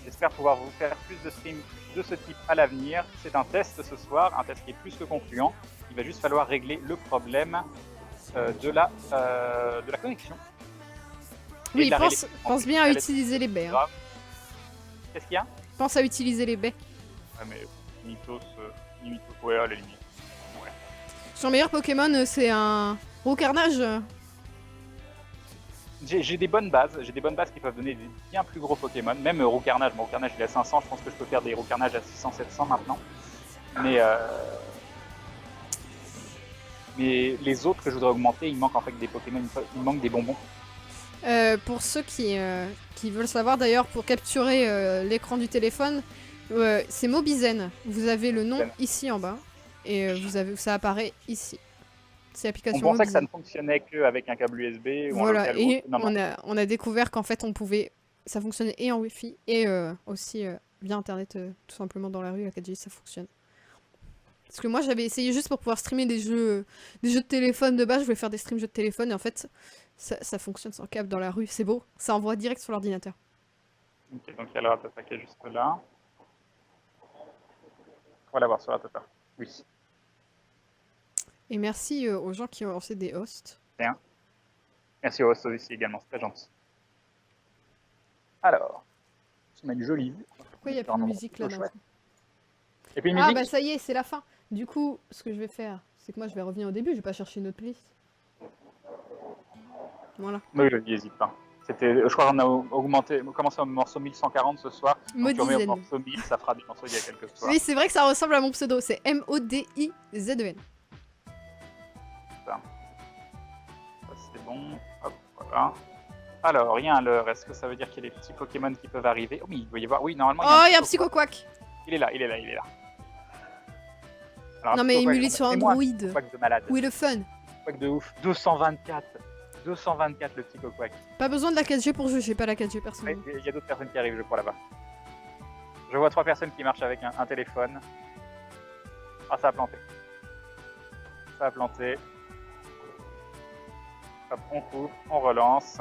[SPEAKER 2] J'espère pouvoir vous faire plus de streams de ce type à l'avenir. C'est un test ce soir, un test qui est plus que concluant. Il va juste falloir régler le problème de la connexion. Et
[SPEAKER 1] Oui,
[SPEAKER 2] de la
[SPEAKER 1] pense bien à
[SPEAKER 2] réalité.
[SPEAKER 1] utiliser les baies. Hein.
[SPEAKER 2] Grave. Qu'est-ce qu'il y a?
[SPEAKER 1] Pense à utiliser les baies.
[SPEAKER 2] Ouais, mais Mythos, ouais, à la limite. Ouais.
[SPEAKER 1] Son meilleur Pokémon, c'est un Roucarnage.
[SPEAKER 2] J'ai des bonnes bases qui peuvent donner des bien plus gros Pokémon. Même Roucarnage, mon Roucarnage il est à 500, je pense que je peux faire des Roucarnages à 600-700 maintenant. Mais les autres que je voudrais augmenter, il manque en fait des Pokémon, il manque des bonbons.
[SPEAKER 1] Pour ceux qui veulent savoir d'ailleurs, pour capturer l'écran du téléphone, c'est Mobizen. Vous avez le nom ici en bas et ça apparaît ici. C'est
[SPEAKER 2] On
[SPEAKER 1] l'application
[SPEAKER 2] pensait que ça
[SPEAKER 1] Mobizen.
[SPEAKER 2] ne fonctionnait qu'avec un câble USB ou
[SPEAKER 1] Voilà,
[SPEAKER 2] un local.
[SPEAKER 1] et
[SPEAKER 2] Non, non.
[SPEAKER 1] on a découvert qu'en fait ça fonctionnait et en Wi-Fi et aussi via internet, tout simplement dans la rue, la 4G ça fonctionne. Parce que moi j'avais essayé juste pour pouvoir streamer des jeux de téléphone de base, je voulais faire des streams jeux de téléphone et en fait ça fonctionne sans câble dans la rue, c'est beau, ça envoie direct sur l'ordinateur.
[SPEAKER 2] Ok, donc il y a le Rattata qui est juste là. On va l'avoir sur Rattata. Oui.
[SPEAKER 1] Et merci aux gens qui ont lancé des hosts.
[SPEAKER 2] Bien. Merci au host aussi également, c'est très gentil. Alors, on a une jolie vue.
[SPEAKER 1] Pourquoi il n'y a plus de musique là d'un coup?
[SPEAKER 2] Et puis une
[SPEAKER 1] Ah
[SPEAKER 2] musique.
[SPEAKER 1] bah ça y est, c'est la fin. Du coup, ce que je vais faire, c'est que moi je vais revenir au début, je vais pas chercher une autre playlist. Voilà.
[SPEAKER 2] Oui, n'hésite pas. Je crois qu'on a commencé au morceau 1140 ce soir. Donc tu remets au
[SPEAKER 1] Modizen.
[SPEAKER 2] morceau 1000, ça fera des morceaux il y a quelques soirs.
[SPEAKER 1] Oui, c'est vrai que ça ressemble à mon pseudo, c'est M-O-D-I-Z-E-N.
[SPEAKER 2] Ça c'est bon. Hop, voilà. Alors, il y a un leurre. Est-ce que ça veut dire qu'il y a des petits Pokémon qui peuvent arriver? Oh, mais il doit y avoir. Oui, normalement.
[SPEAKER 1] Oh, il y a un Psycho-Quack.
[SPEAKER 2] Il est là. Alors,
[SPEAKER 1] Non,
[SPEAKER 2] un
[SPEAKER 1] mais
[SPEAKER 2] Psycho-Quack,
[SPEAKER 1] émulé sur
[SPEAKER 2] fais-moi un
[SPEAKER 1] Android.
[SPEAKER 2] Psycho-Quack de malade.
[SPEAKER 1] Oui, le fun.
[SPEAKER 2] Quack de ouf. 224 le Psycho-Quack.
[SPEAKER 1] Pas besoin de la 4G pour jouer, j'ai pas la 4G
[SPEAKER 2] Ouais,
[SPEAKER 1] personnellement.
[SPEAKER 2] il y a d'autres personnes qui arrivent, je crois, là-bas. Je vois 3 personnes qui marchent avec un téléphone. Ah, ça a planté. Hop, on coupe, on relance.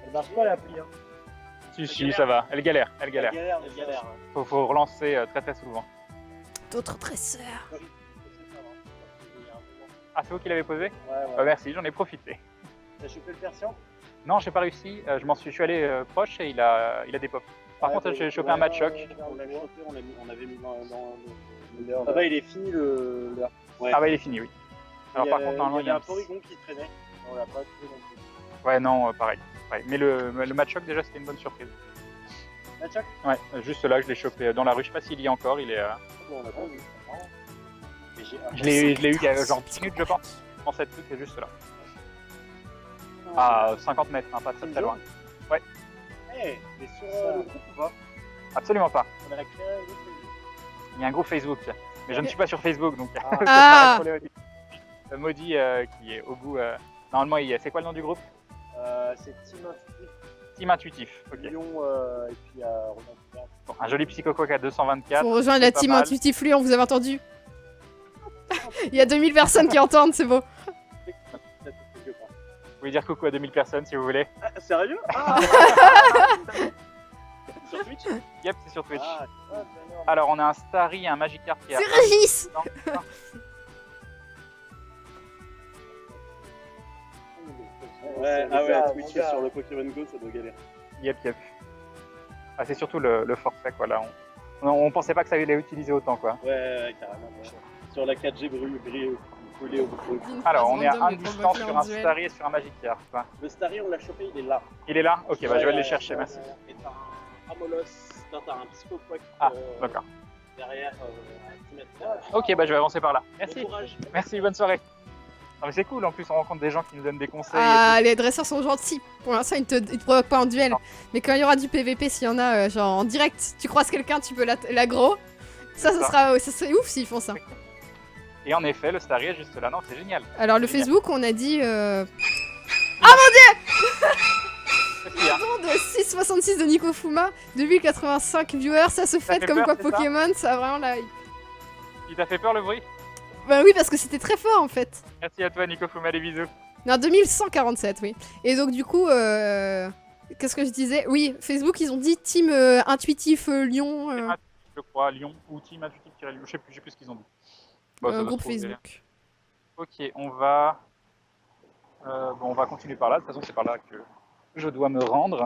[SPEAKER 3] Elle marche pas l'appli. Hein.
[SPEAKER 2] Si, ça va. Elle galère.
[SPEAKER 3] Elle galère.
[SPEAKER 2] Faut relancer très très souvent.
[SPEAKER 1] D'autres dresseurs.
[SPEAKER 2] Ah, c'est vous qui l'avez posé?
[SPEAKER 3] Ouais.
[SPEAKER 2] Merci, j'en ai profité.
[SPEAKER 3] T'as chopé le persian?
[SPEAKER 2] Non, j'ai pas réussi. Je suis allé proche et il a des pops. Par contre, j'ai chopé un match choc.
[SPEAKER 3] On l'a chopé, on avait mis dans le leurre. Ah bah il est fini le leurre. Ouais.
[SPEAKER 2] Ah bah il est fini, oui. Alors par contre, normalement,
[SPEAKER 3] il y a un Porygon qui traînait. On l'a pas trouvé non plus.
[SPEAKER 2] Ouais, non, pareil. Mais le match choc, déjà, c'était une bonne surprise.
[SPEAKER 3] Ah, tiens.
[SPEAKER 2] Ouais, juste là, je l'ai chopé dans la rue. Je sais pas s'il y est encore. Il est.
[SPEAKER 3] Bon, on a pas vu. Mais j'ai
[SPEAKER 2] Je l'ai eu il y a genre 10 minutes, je pense. Je pense être tout, c'est juste là. À 50 mètres, hein, pas très très loin.
[SPEAKER 3] Hey, mais sur le groupe ou pas?
[SPEAKER 2] Absolument pas.
[SPEAKER 3] On a créé un groupe Facebook.
[SPEAKER 2] Il y a un groupe Facebook. Mais je ne suis pas sur Facebook, donc
[SPEAKER 3] Ah.
[SPEAKER 2] c'est pas
[SPEAKER 1] Ah.
[SPEAKER 2] problématique. Maudit qui est au bout. Normalement, c'est quoi le nom du groupe?
[SPEAKER 3] C'est Team Intuitif,
[SPEAKER 2] Team Intuitif. Ok.
[SPEAKER 3] Lyon et puis Roland Couvert.
[SPEAKER 2] Bon, un joli psychocoque à 224.
[SPEAKER 1] Pour rejoindre la
[SPEAKER 2] pas
[SPEAKER 1] team
[SPEAKER 2] mal.
[SPEAKER 1] Intuitif Lyon, vous avez entendu? Il y a 2000 personnes qui entendent, c'est beau.
[SPEAKER 2] Vous pouvez dire coucou à 2000 personnes si vous voulez.
[SPEAKER 3] Ah, sérieux? Ah. Sur Twitch?
[SPEAKER 2] Yep, c'est sur Twitch.
[SPEAKER 3] Ah, c'est énorme.
[SPEAKER 2] Alors, on a un Starry, un Magikarp qui a.
[SPEAKER 1] C'est Régis!
[SPEAKER 3] Ouais, ah ouais, Twitch sur le Pokémon Go, ça doit galérer.
[SPEAKER 2] Yep. Ah, c'est surtout le forfait, quoi. Là, on pensait pas que ça allait utiliser autant, quoi.
[SPEAKER 3] Ouais, carrément. Ouais. Sur la 4G collé au truc.
[SPEAKER 2] Alors, on est à
[SPEAKER 1] Random,
[SPEAKER 2] 1
[SPEAKER 1] mais
[SPEAKER 2] distance
[SPEAKER 1] provoqué
[SPEAKER 2] sur
[SPEAKER 1] en
[SPEAKER 2] un
[SPEAKER 1] duel.
[SPEAKER 2] Starry et sur un Magikarp.
[SPEAKER 3] Le Starry, on l'a chopé, il est là.
[SPEAKER 2] Il est là? Ok, bah je vais aller le chercher,
[SPEAKER 3] Ouais,
[SPEAKER 2] merci.
[SPEAKER 3] Et t'as un Amolos, t'as un Psychoquack
[SPEAKER 2] Ah, d'accord.
[SPEAKER 3] derrière un petit mètre.
[SPEAKER 2] Ok, bah je vais avancer par là. Merci.
[SPEAKER 3] Bon courage.
[SPEAKER 2] Merci, bonne soirée. Non mais c'est cool, en plus on rencontre des gens qui nous donnent des conseils.
[SPEAKER 1] Ah, les dresseurs sont gentils. Pour l'instant, ils te provoquent pas en duel.
[SPEAKER 2] Non.
[SPEAKER 1] Mais quand il y aura du PVP, s'il y en a, genre en direct, tu croises quelqu'un, tu peux l'aggro. Ça serait ouf s'ils font ça.
[SPEAKER 2] Et en effet, le Starry est juste là. Non, c'est génial.
[SPEAKER 1] Alors, le
[SPEAKER 2] Génial.
[SPEAKER 1] Facebook, on a dit.
[SPEAKER 2] Qu'est-ce qu'il y a?
[SPEAKER 1] Pardon, de 6,66 de Nico Fuma, 2085 viewers, ça se fait
[SPEAKER 2] fait
[SPEAKER 1] comme
[SPEAKER 2] peur,
[SPEAKER 1] quoi
[SPEAKER 2] c'est ça
[SPEAKER 1] Pokémon, ça a vraiment la.
[SPEAKER 2] Il t'a fait peur le bruit?
[SPEAKER 1] Bah oui, parce que c'était très fort en fait.
[SPEAKER 2] Merci à toi, Nico Fuma, les bisous.
[SPEAKER 1] Non, 2147, oui. Et donc, du coup, qu'est-ce que je disais? Oui, Facebook, ils ont dit Team Intuitif Lyon,
[SPEAKER 2] Je crois, Lyon ou Team Intuitif-Lyon, je sais plus ce qu'ils ont dit. Bon, ça doit
[SPEAKER 1] groupe
[SPEAKER 2] se trouver.
[SPEAKER 1] Facebook.
[SPEAKER 2] Ok, on va continuer par là. De toute façon, c'est par là que je dois me rendre.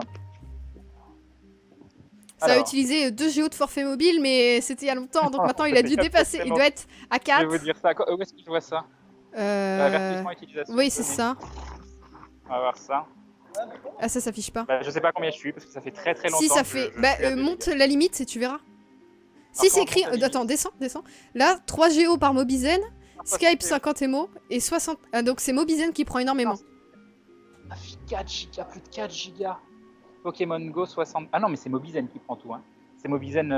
[SPEAKER 1] Ça a
[SPEAKER 2] Alors,
[SPEAKER 1] utilisé 2 géos de forfait mobile, mais c'était il y a longtemps, donc maintenant il
[SPEAKER 2] Ça
[SPEAKER 1] a dû
[SPEAKER 2] fait
[SPEAKER 1] dépasser. Il
[SPEAKER 2] tellement-
[SPEAKER 1] doit être à
[SPEAKER 2] je
[SPEAKER 1] 4.
[SPEAKER 2] vais vous dire ça. Où est-ce que je vois ça? Avertissement utilisation.
[SPEAKER 1] Oui, c'est
[SPEAKER 2] donnée.
[SPEAKER 1] ça.
[SPEAKER 2] On va voir ça.
[SPEAKER 1] Ah, ça s'affiche pas.
[SPEAKER 2] Bah, je sais pas combien je suis parce que ça fait très très longtemps.
[SPEAKER 1] Si, ça
[SPEAKER 2] que
[SPEAKER 1] fait.
[SPEAKER 2] je
[SPEAKER 1] Bah,
[SPEAKER 2] suis à des-
[SPEAKER 1] monte la limite et tu verras. Si,
[SPEAKER 2] Par
[SPEAKER 1] c'est
[SPEAKER 2] contre,
[SPEAKER 1] écrit.
[SPEAKER 2] monte la
[SPEAKER 1] Attends, descends. Là, 3 géos par Mobizen, Skype
[SPEAKER 2] 50.
[SPEAKER 1] 50 émo et 60. Ah, donc c'est Mobizen qui prend énormément.
[SPEAKER 2] Ça fait 4 gigas, plus de 4 gigas. Pokémon Go 60. Ah non, mais c'est Mobizen qui prend tout. Hein. C'est Mobizen.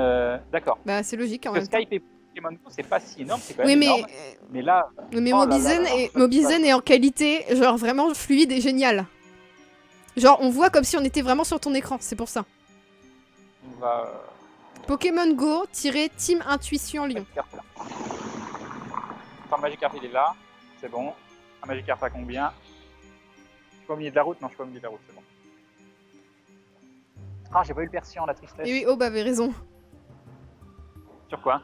[SPEAKER 2] D'accord.
[SPEAKER 1] Bah, c'est logique en
[SPEAKER 2] Parce
[SPEAKER 1] même
[SPEAKER 2] que
[SPEAKER 1] temps.
[SPEAKER 2] Skype et Pokémon Go, c'est pas si énorme, c'est quand
[SPEAKER 1] Oui,
[SPEAKER 2] même
[SPEAKER 1] mais,
[SPEAKER 2] énorme. Mais là, Oh là
[SPEAKER 1] Mobizen,
[SPEAKER 2] là là,
[SPEAKER 1] est,
[SPEAKER 2] ça
[SPEAKER 1] Mobizen est en qualité, genre vraiment fluide et génial. Genre, on voit comme si on était vraiment sur ton écran, c'est pour ça.
[SPEAKER 2] on va.
[SPEAKER 1] Pokémon Go-Team Intuition Lyon.
[SPEAKER 2] Magikarp là. Attends, Magikarp il est là, c'est bon. Un Magikarp à combien? Je suis pas au milieu de la route? Non, je suis pas au milieu de la route, c'est bon. Ah, j'ai pas eu le persian, la tristesse.
[SPEAKER 1] Et oui, Oh, bah, avait raison.
[SPEAKER 2] Sur quoi?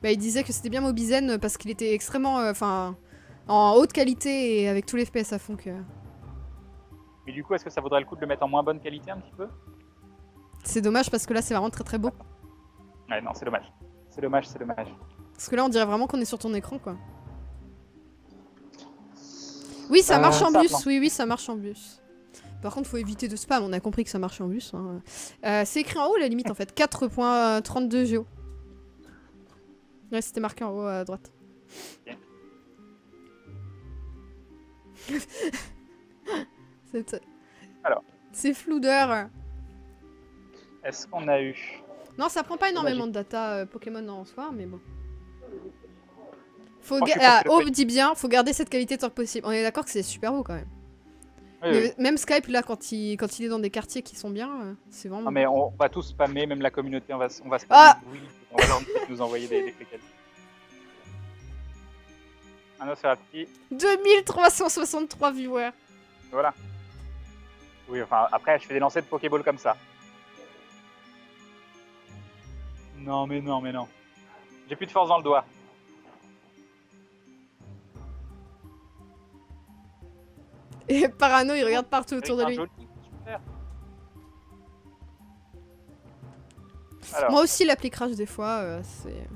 [SPEAKER 1] Bah, il disait que c'était bien Mobizen parce qu'il était extrêmement. Enfin. En haute qualité et avec tous les FPS à fond que.
[SPEAKER 2] Mais du coup, est-ce que ça vaudrait le coup de le mettre en moins bonne qualité un petit peu?
[SPEAKER 1] C'est dommage parce que là, c'est vraiment très très beau.
[SPEAKER 2] Ouais, non, c'est dommage. C'est dommage.
[SPEAKER 1] Parce que là, on dirait vraiment qu'on est sur ton écran, quoi. Oui, ça marche en
[SPEAKER 2] ça,
[SPEAKER 1] bus.
[SPEAKER 2] non.
[SPEAKER 1] Oui, ça marche en bus. Par contre, faut éviter de spam. On a compris que ça marche en bus. Hein. C'est écrit en haut, la limite, en fait. 4.32 géo. Ouais, c'était marqué en haut à droite.
[SPEAKER 2] Ok. Alors.
[SPEAKER 1] C'est floudeur.
[SPEAKER 2] Est-ce qu'on a eu?
[SPEAKER 1] Non, ça prend pas énormément de data Pokémon en soi, mais bon. Faut
[SPEAKER 2] Oh, je sais pas si le
[SPEAKER 1] Oh,
[SPEAKER 2] prix.
[SPEAKER 1] dit bien, faut garder cette qualité tant que possible. On est d'accord que c'est super beau quand même.
[SPEAKER 2] Oui,
[SPEAKER 1] Mais
[SPEAKER 2] oui.
[SPEAKER 1] même Skype, là, quand il est dans des quartiers qui sont bien, c'est vraiment.
[SPEAKER 2] Non, mais on va tous spammer, même la communauté, on va spammer.
[SPEAKER 1] Ah
[SPEAKER 2] Oui, on va leur dire de nous envoyer des clics. Un autre rapide.
[SPEAKER 1] 2363 viewers.
[SPEAKER 2] Voilà. Oui, enfin, après, je fais des lancers de Pokéball comme ça. Non, mais non. J'ai plus de force dans le doigt.
[SPEAKER 1] Et Parano, il regarde partout autour de
[SPEAKER 2] Avec
[SPEAKER 1] lui.
[SPEAKER 2] un joli, super. Alors,
[SPEAKER 1] Moi aussi, l'appli crash des fois, c'est.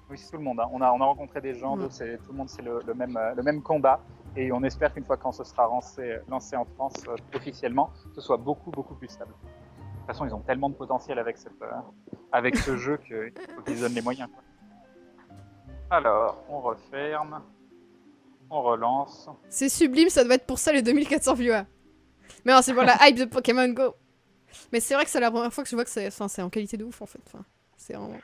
[SPEAKER 2] oui, c'est tout le monde. Hein. On a rencontré des gens,
[SPEAKER 1] Ouais.
[SPEAKER 2] d'autres, tout le monde, c'est le même combat. Et on espère qu'une fois quand ce sera lancé en France officiellement, ce soit beaucoup plus stable. toute façon, ils ont tellement de potentiel avec, avec ce jeu qu'il faut qu'ils se donnent les moyens. Quoi. Alors, on referme. On relance.
[SPEAKER 1] C'est sublime, ça doit être pour ça les 2400 viewers. Mais non, c'est pour la hype de Pokémon Go. Mais c'est vrai que c'est la première fois que je vois que c'est en qualité de ouf en fait. Enfin, c'est vraiment...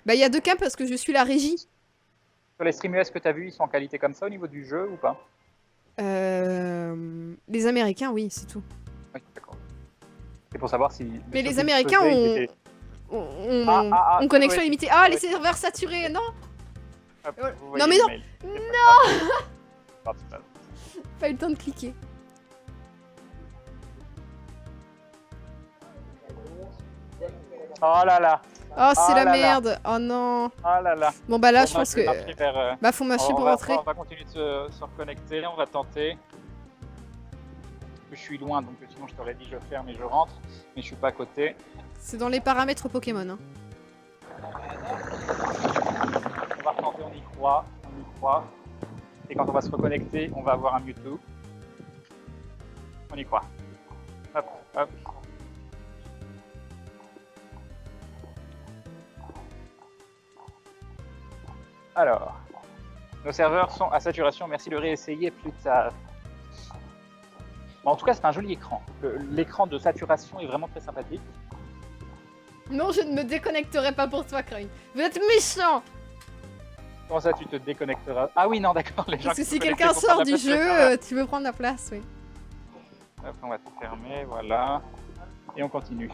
[SPEAKER 1] Bah il y a 2 cas parce que je suis la régie.
[SPEAKER 2] Sur les stream US que tu as vus, ils sont en qualité comme ça au niveau du jeu ou pas?
[SPEAKER 1] Les Américains, oui, c'est tout.
[SPEAKER 2] Oui, d'accord. C'est pour savoir si...
[SPEAKER 1] Mais les Américains ont connexion limitée. Ah, les serveurs saturés, non.
[SPEAKER 2] Hop,
[SPEAKER 1] non mais non. Non. Pas eu le temps de cliquer.
[SPEAKER 2] Oh là là.
[SPEAKER 1] Oh, c'est la merde. Oh non.
[SPEAKER 2] Oh là là.
[SPEAKER 1] Bon bah là, je pense que... Bah faut marcher pour rentrer.
[SPEAKER 2] On va continuer de se reconnecter, on va tenter. Je suis loin, donc sinon je t'aurais dit je ferme et je rentre, mais je suis pas à côté.
[SPEAKER 1] C'est dans les paramètres Pokémon. Hein.
[SPEAKER 2] On va retenter, on y croit. Et quand on va se reconnecter, on va avoir un Mewtwo. On y croit. Hop, hop. Alors, nos serveurs sont à saturation, merci de réessayer plus tard. Bon, en tout cas, c'est un joli écran. L'écran de saturation est vraiment très sympathique.
[SPEAKER 1] Non, je ne me déconnecterai pas pour toi, Croy. Vous êtes méchant.
[SPEAKER 2] Comment ça, tu te déconnecteras? Ah oui, non, d'accord.
[SPEAKER 1] Parce que si quelqu'un sort du jeu, tu veux prendre la place, oui.
[SPEAKER 2] Hop, on va tout fermer, voilà. Et on continue.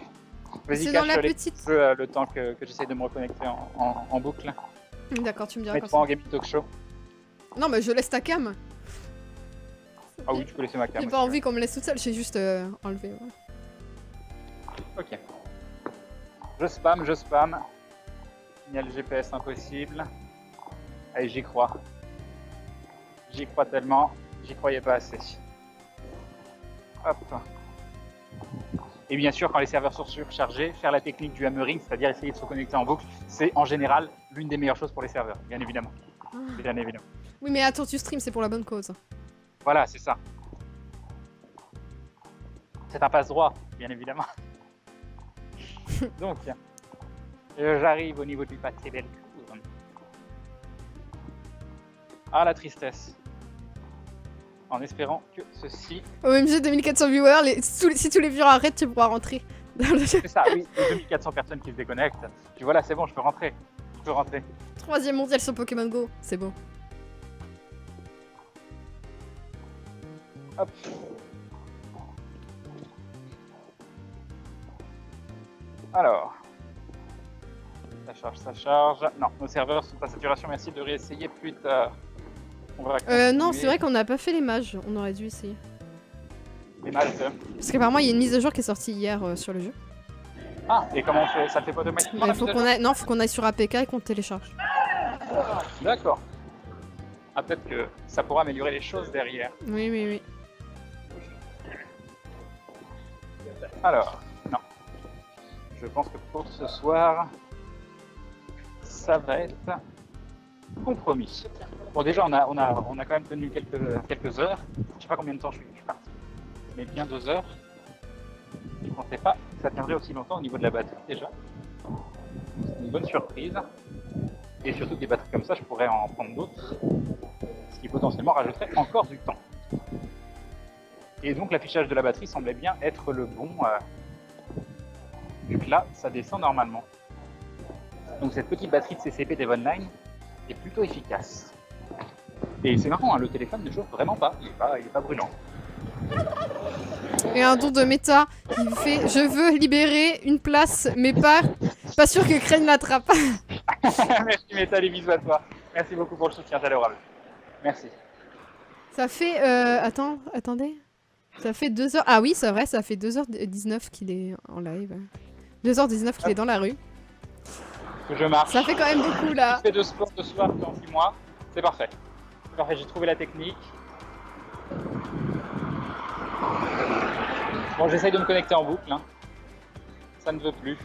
[SPEAKER 1] C'est dans la petite...
[SPEAKER 2] le temps que j'essaie de me reconnecter en boucle.
[SPEAKER 1] D'accord, tu me diras.
[SPEAKER 2] Mets-toi en Gaming Talk Show.
[SPEAKER 1] Non, mais je laisse ta cam.
[SPEAKER 2] Ah oui, tu peux laisser ma cam.
[SPEAKER 1] J'ai pas envie qu'on me laisse toute seule, j'ai juste enlevé. Ouais.
[SPEAKER 2] Ok. Je spam. Il y a le GPS impossible. Allez, j'y crois. J'y crois tellement. J'y croyais pas assez. Hop. Et bien sûr, quand les serveurs sont surchargés, faire la technique du hammering, c'est-à-dire essayer de se connecter en boucle, c'est en général l'une des meilleures choses pour les serveurs, bien évidemment. Bien évidemment.
[SPEAKER 1] Oui, mais attends, tu stream, c'est pour la bonne cause.
[SPEAKER 2] Voilà, c'est ça. C'est un passe-droit, bien évidemment. Donc, j'arrive au niveau du pâté Belcourt. Ah, la tristesse. En espérant que ceci...
[SPEAKER 1] OMG 2400 viewers, si tous les viewers arrêtent, tu pourras rentrer dans le jeu.
[SPEAKER 2] C'est ça, oui, les 2400 personnes qui se déconnectent. Puis voilà, c'est bon, je peux rentrer.
[SPEAKER 1] 3e mondial sur Pokémon Go, c'est bon.
[SPEAKER 2] Hop. Alors. Ça charge. Non, nos serveurs sont à saturation, merci de réessayer plus tard.
[SPEAKER 1] Non, c'est vrai qu'on n'a pas fait les mages, on aurait dû essayer.
[SPEAKER 2] Les mages
[SPEAKER 1] Parce qu'apparemment, il y a une mise à jour qui est sortie hier sur le jeu.
[SPEAKER 2] Ah, et comment on fait? Ça le fait pas automatiquement?
[SPEAKER 1] Faut qu'on aille sur APK et qu'on télécharge.
[SPEAKER 2] D'accord. Ah, peut-être que ça pourra améliorer les choses derrière.
[SPEAKER 1] Oui.
[SPEAKER 2] Alors, non. Je pense que pour ce soir, ça va être compromis. Bon, déjà, on a quand même tenu quelques heures. Je sais pas combien de temps je suis parti, mais bien 2 heures. Je ne pensais pas que ça tiendrait aussi longtemps au niveau de la batterie déjà. C'est une bonne surprise. Et surtout des batteries comme ça, je pourrais en prendre d'autres, ce qui potentiellement rajouterait encore du temps. Et donc l'affichage de la batterie semblait bien être le bon, vu que là, ça descend normalement. Donc cette petite batterie de CCP d'Evonline est plutôt efficace. Et c'est marrant, hein, le téléphone ne chauffe vraiment pas, il est pas brûlant.
[SPEAKER 1] Et un don de méta qui fait « Je veux libérer une place, mais pas sûr que Crane l'attrape. »
[SPEAKER 2] Merci méta, les bisous à toi. Merci beaucoup pour le soutien, c'est adorable. Merci.
[SPEAKER 1] Ça fait... attendez. Ça fait 2h... Ah oui, c'est vrai, ça fait 2h19 qu'il est en live. 2h19 qu'il est dans la rue.
[SPEAKER 2] Je marche.
[SPEAKER 1] Ça fait quand même beaucoup là.
[SPEAKER 2] Je fais de sport ce soir dans 6 mois. C'est parfait. Parfait, j'ai trouvé la technique. Bon, j'essaye de me connecter en boucle. Hein. Ça ne veut plus.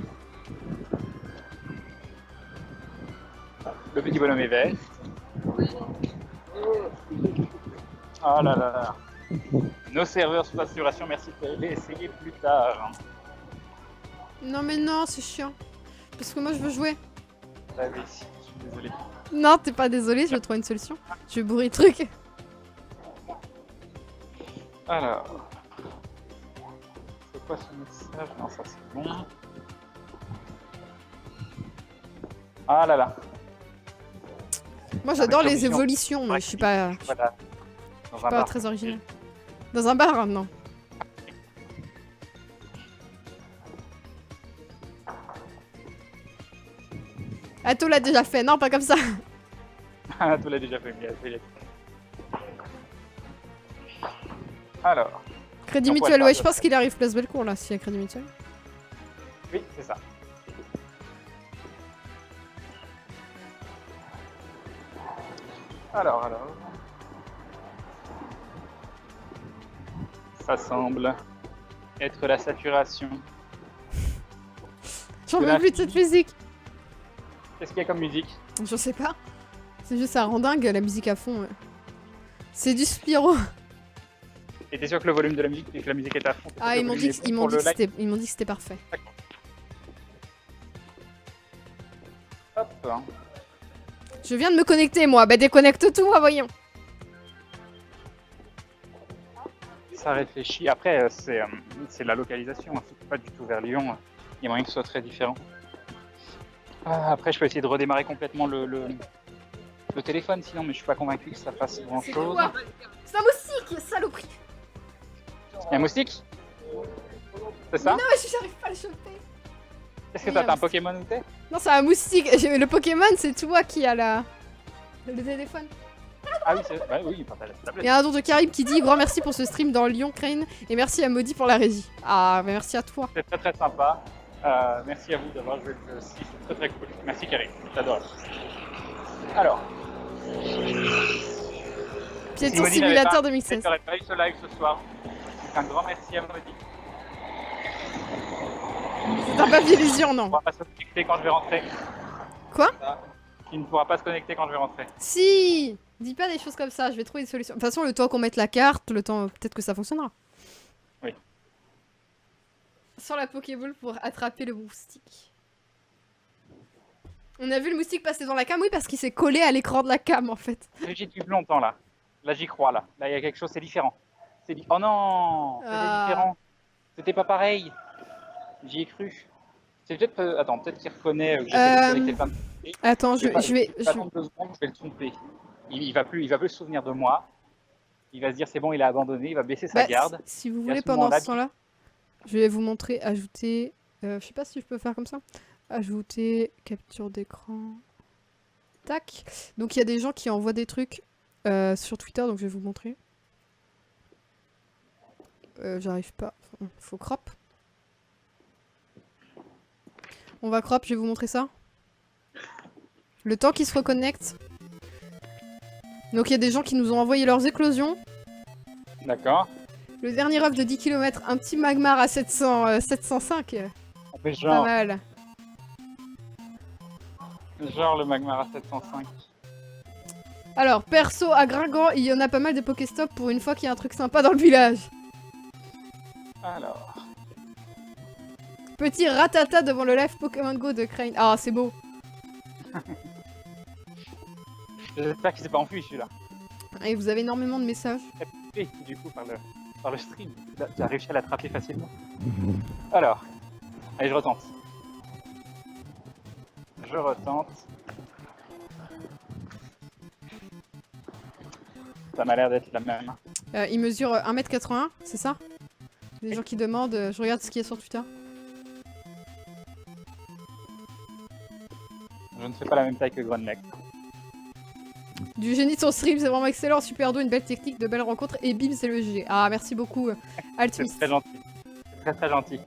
[SPEAKER 2] Le petit bonhomme est vert. Oh là là. Nos serveurs sous saturation, merci de réessayer plus tard.
[SPEAKER 1] Non mais non, c'est chiant. Parce que moi je veux jouer.
[SPEAKER 2] Ah oui, je suis désolé.
[SPEAKER 1] Non, t'es pas désolé, je vais trouver une solution. Je vais bourrer le truc.
[SPEAKER 2] Alors. C'est quoi ce message? Non, ça c'est bon. Ah là là.
[SPEAKER 1] Moi j'adore
[SPEAKER 2] mais
[SPEAKER 1] les
[SPEAKER 2] solution.
[SPEAKER 1] évolutions, mais je suis pas,
[SPEAKER 2] Voilà. Dans un
[SPEAKER 1] pas
[SPEAKER 2] bar.
[SPEAKER 1] très original. Dans un bar, hein, non. Ato l'a déjà fait, non, pas comme ça.
[SPEAKER 2] Ah, tu l'as déjà fait, bien. Alors.
[SPEAKER 1] Crédit
[SPEAKER 2] On pourrait
[SPEAKER 1] mutuel,
[SPEAKER 2] faire
[SPEAKER 1] ouais,
[SPEAKER 2] ça.
[SPEAKER 1] je pense qu'il arrive place Bellecour là, s'il y a crédit mutuel.
[SPEAKER 2] Oui, c'est ça. Alors. Ça semble être la saturation.
[SPEAKER 1] J'en
[SPEAKER 2] De
[SPEAKER 1] veux plus de cette musique.
[SPEAKER 2] Qu'est-ce qu'il y a comme musique?
[SPEAKER 1] Je sais pas. C'est juste ça rend dingue la musique à fond. Ouais. C'est du Spiro.
[SPEAKER 2] Et t'es sûr que le volume de la musique, que la musique est à fond?
[SPEAKER 1] Ah, ils m'ont dit que c'était parfait.
[SPEAKER 2] Hop. Hein.
[SPEAKER 1] Je viens de me connecter moi, bah déconnecte tout, voyons.
[SPEAKER 2] Ça réfléchit. Après, c'est la localisation. Hein. C'est pas du tout vers Lyon. Il y a moyen que ce soit très différent. Ah, après, je peux essayer de redémarrer complètement le téléphone, sinon, mais je suis pas convaincu que ça fasse grand chose.
[SPEAKER 1] C'est un moustique, saloperie.
[SPEAKER 2] Il y a un moustique? C'est ça?
[SPEAKER 1] Mais non, j'arrive pas à le choper.
[SPEAKER 2] Qu'est-ce que
[SPEAKER 1] Oui,
[SPEAKER 2] t'as
[SPEAKER 1] un
[SPEAKER 2] un Pokémon ou t'es?
[SPEAKER 1] Non, c'est un moustique. Le Pokémon, c'est toi qui a le téléphone.
[SPEAKER 2] Ah oui, c'est... Bah oui, t'as la
[SPEAKER 1] Il
[SPEAKER 2] tablette.
[SPEAKER 1] y a un don de Karim qui dit grand merci pour ce stream dans Lyon, Crane. Et merci à Maudit pour la régie. Ah, bah merci à toi.
[SPEAKER 2] C'est très très sympa. Merci à vous d'avoir joué le jeu aussi, c'est très très cool. Merci Karim, j'adore. Alors,
[SPEAKER 1] Piéton
[SPEAKER 2] si Maudit
[SPEAKER 1] Simulateur
[SPEAKER 2] n'avait
[SPEAKER 1] 2016.
[SPEAKER 2] pas eu ce live ce soir. Donc un grand merci à Maudit.
[SPEAKER 1] C'est un papier illusion,
[SPEAKER 2] Il ne
[SPEAKER 1] non?
[SPEAKER 2] pourra pas se connecter quand je vais rentrer.
[SPEAKER 1] Quoi?
[SPEAKER 2] Il ne pourra pas se connecter quand je vais rentrer.
[SPEAKER 1] Si! Dis pas des choses comme ça, je vais trouver une solution. De toute façon, le temps qu'on mette la carte, le temps, peut-être que ça fonctionnera.
[SPEAKER 2] Oui.
[SPEAKER 1] Sur la Pokéball pour attraper le moustique. On a vu le moustique passer dans la cam, oui, parce qu'il s'est collé à l'écran de la cam en fait.
[SPEAKER 2] J'y depuis longtemps là. Là j'y crois là. Là il y a quelque chose, c'est différent. Oh non, c'était différent. C'était pas pareil. J'y ai cru. C'est peut-être... Attends, peut-être qu'il reconnaît que j'ai connecté plein de...
[SPEAKER 1] Attends, je vais...
[SPEAKER 2] Attends 2 secondes, je vais le tromper. Il va plus se souvenir de moi. Il va se dire c'est bon, il a abandonné, il va baisser sa garde.
[SPEAKER 1] Si vous
[SPEAKER 2] Et à
[SPEAKER 1] voulez,
[SPEAKER 2] ce
[SPEAKER 1] pendant
[SPEAKER 2] moment-là,
[SPEAKER 1] ce temps-là, je vais vous montrer, ajouter... je sais pas si je peux faire comme ça. Ajouter, capture d'écran... Tac. Donc il y a des gens qui envoient des trucs sur Twitter, donc je vais vous montrer. J'arrive pas. Faut crop. On va crop, je vais vous montrer ça. Le temps qu'ils se reconnectent. Donc il y a des gens qui nous ont envoyé leurs éclosions.
[SPEAKER 2] D'accord.
[SPEAKER 1] Le dernier œuf de 10 km, un petit Magmar à 705.
[SPEAKER 2] On fait
[SPEAKER 1] Pas
[SPEAKER 2] genre,
[SPEAKER 1] mal.
[SPEAKER 2] le Magmar à 705.
[SPEAKER 1] Alors, perso, à Guingamp, il y en a pas mal de Pokéstop pour une fois qu'il y a un truc sympa dans le village.
[SPEAKER 2] Alors,
[SPEAKER 1] Petit ratata devant le live Pokémon Go de Crane. Ah, c'est beau.
[SPEAKER 2] j'espère qu'il s'est pas enfui celui-là.
[SPEAKER 1] Et vous avez énormément de messages.
[SPEAKER 2] Et du coup par le stream, tu as réussi à l'attraper facilement. Alors, allez je retente. Je retente. Ça m'a l'air d'être la même.
[SPEAKER 1] Il mesure 1m81, c'est ça? Les gens qui demandent, je regarde ce qui est sur Twitter.
[SPEAKER 2] Je ne fais pas la même taille que Grunleck.
[SPEAKER 1] Du génie de son stream, c'est vraiment excellent. Super doux, une belle technique, de belles rencontres. Et bim, c'est le GG. Ah, merci beaucoup,
[SPEAKER 2] C'est
[SPEAKER 1] Altimist.
[SPEAKER 2] très gentil. C'est très très gentil.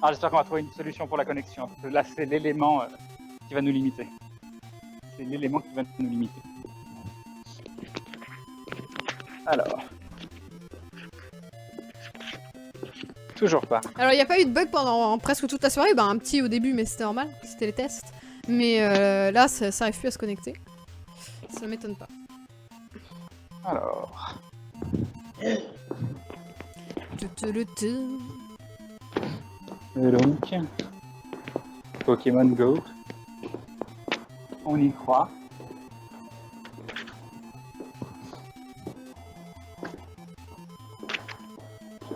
[SPEAKER 2] Alors j'espère qu'on va trouver une solution pour la connexion. Parce que là c'est l'élément qui va nous limiter. C'est l'élément qui va nous limiter. Alors. Toujours pas.
[SPEAKER 1] Alors, il n'y a pas eu de bug pendant presque toute la soirée. Ben, un petit au début, mais c'était normal. C'était les tests. Mais là, ça arrive plus à se connecter. Ça m'étonne pas.
[SPEAKER 2] Alors. Et donc, Pokémon Go. On y croit.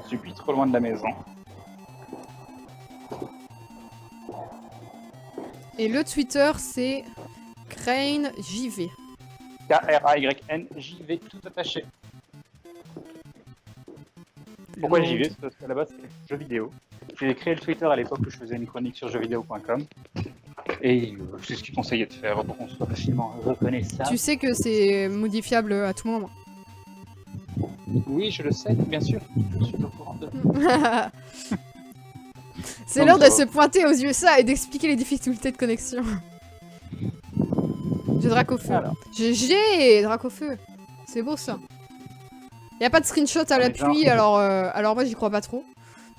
[SPEAKER 2] Je suis plus trop loin de la maison.
[SPEAKER 1] Et le Twitter, c'est Crane JV.
[SPEAKER 2] K-R-A-Y-N-J-V, tout attaché. Pourquoi
[SPEAKER 1] Donc,
[SPEAKER 2] JV? C'est parce qu'à la base, c'était jeux vidéo. J'ai créé le Twitter à l'époque où je faisais une chronique sur jeuxvideo.com. Et c'est ce qu'ils conseillaient de faire pour qu'on soit facilement reconnaissable.
[SPEAKER 1] Tu sais que c'est modifiable à tout moment.
[SPEAKER 2] Oui, je le sais, bien sûr. Je suis au courant de...
[SPEAKER 1] C'est
[SPEAKER 2] Non,
[SPEAKER 1] l'heure
[SPEAKER 2] mais
[SPEAKER 1] de
[SPEAKER 2] ça
[SPEAKER 1] se
[SPEAKER 2] va.
[SPEAKER 1] pointer aux USA et d'expliquer les difficultés de connexion. J'ai Dracofeu.
[SPEAKER 2] Alors.
[SPEAKER 1] GG Dracofeu. C'est beau ça. Y a pas de screenshot à
[SPEAKER 2] mais
[SPEAKER 1] l'appui,
[SPEAKER 2] genre-
[SPEAKER 1] alors moi j'y crois pas trop.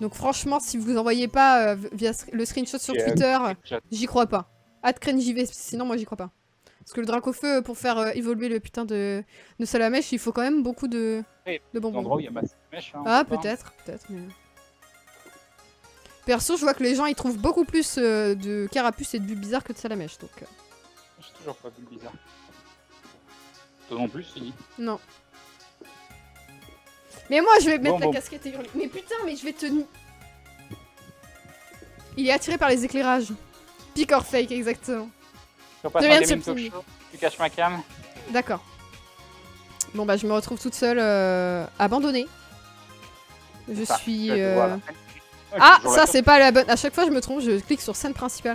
[SPEAKER 1] Donc franchement, si vous envoyez pas via le screenshot sur Twitter, j'y crois pas. @CraneJV, sinon moi j'y crois pas. Parce que le Dracofeu, pour faire évoluer le putain de Salamèche, il faut quand même beaucoup de
[SPEAKER 2] Oui,
[SPEAKER 1] bonbons.
[SPEAKER 2] L'endroit où il y a ma mèche. Hein,
[SPEAKER 1] Ah,
[SPEAKER 2] je sais pas.
[SPEAKER 1] peut-être, mais... Perso, je vois que les gens ils trouvent beaucoup plus de carapuces et de bulles bizarres que de Salamèche, donc...
[SPEAKER 2] J'ai toujours pas vu le bizarre. Toi non plus, si.
[SPEAKER 1] Non. Mais moi, je vais mettre la
[SPEAKER 2] Bon.
[SPEAKER 1] casquette et hurler. Mais putain, mais je vais te... Il est attiré par les éclairages. Pick or fake, exactement.
[SPEAKER 2] Tu passes
[SPEAKER 1] Je
[SPEAKER 2] un
[SPEAKER 1] viens de
[SPEAKER 2] gaming
[SPEAKER 1] se
[SPEAKER 2] talk
[SPEAKER 1] finir.
[SPEAKER 2] show, tu caches ma cam.
[SPEAKER 1] D'accord. Bon bah, je me retrouve toute seule, abandonnée. Je
[SPEAKER 2] Ça,
[SPEAKER 1] suis...
[SPEAKER 2] je vais te voir la scène.
[SPEAKER 1] Ah,
[SPEAKER 2] toujours
[SPEAKER 1] ça
[SPEAKER 2] la
[SPEAKER 1] c'est pas la bonne... À chaque fois, je me trompe, je clique sur scène principale.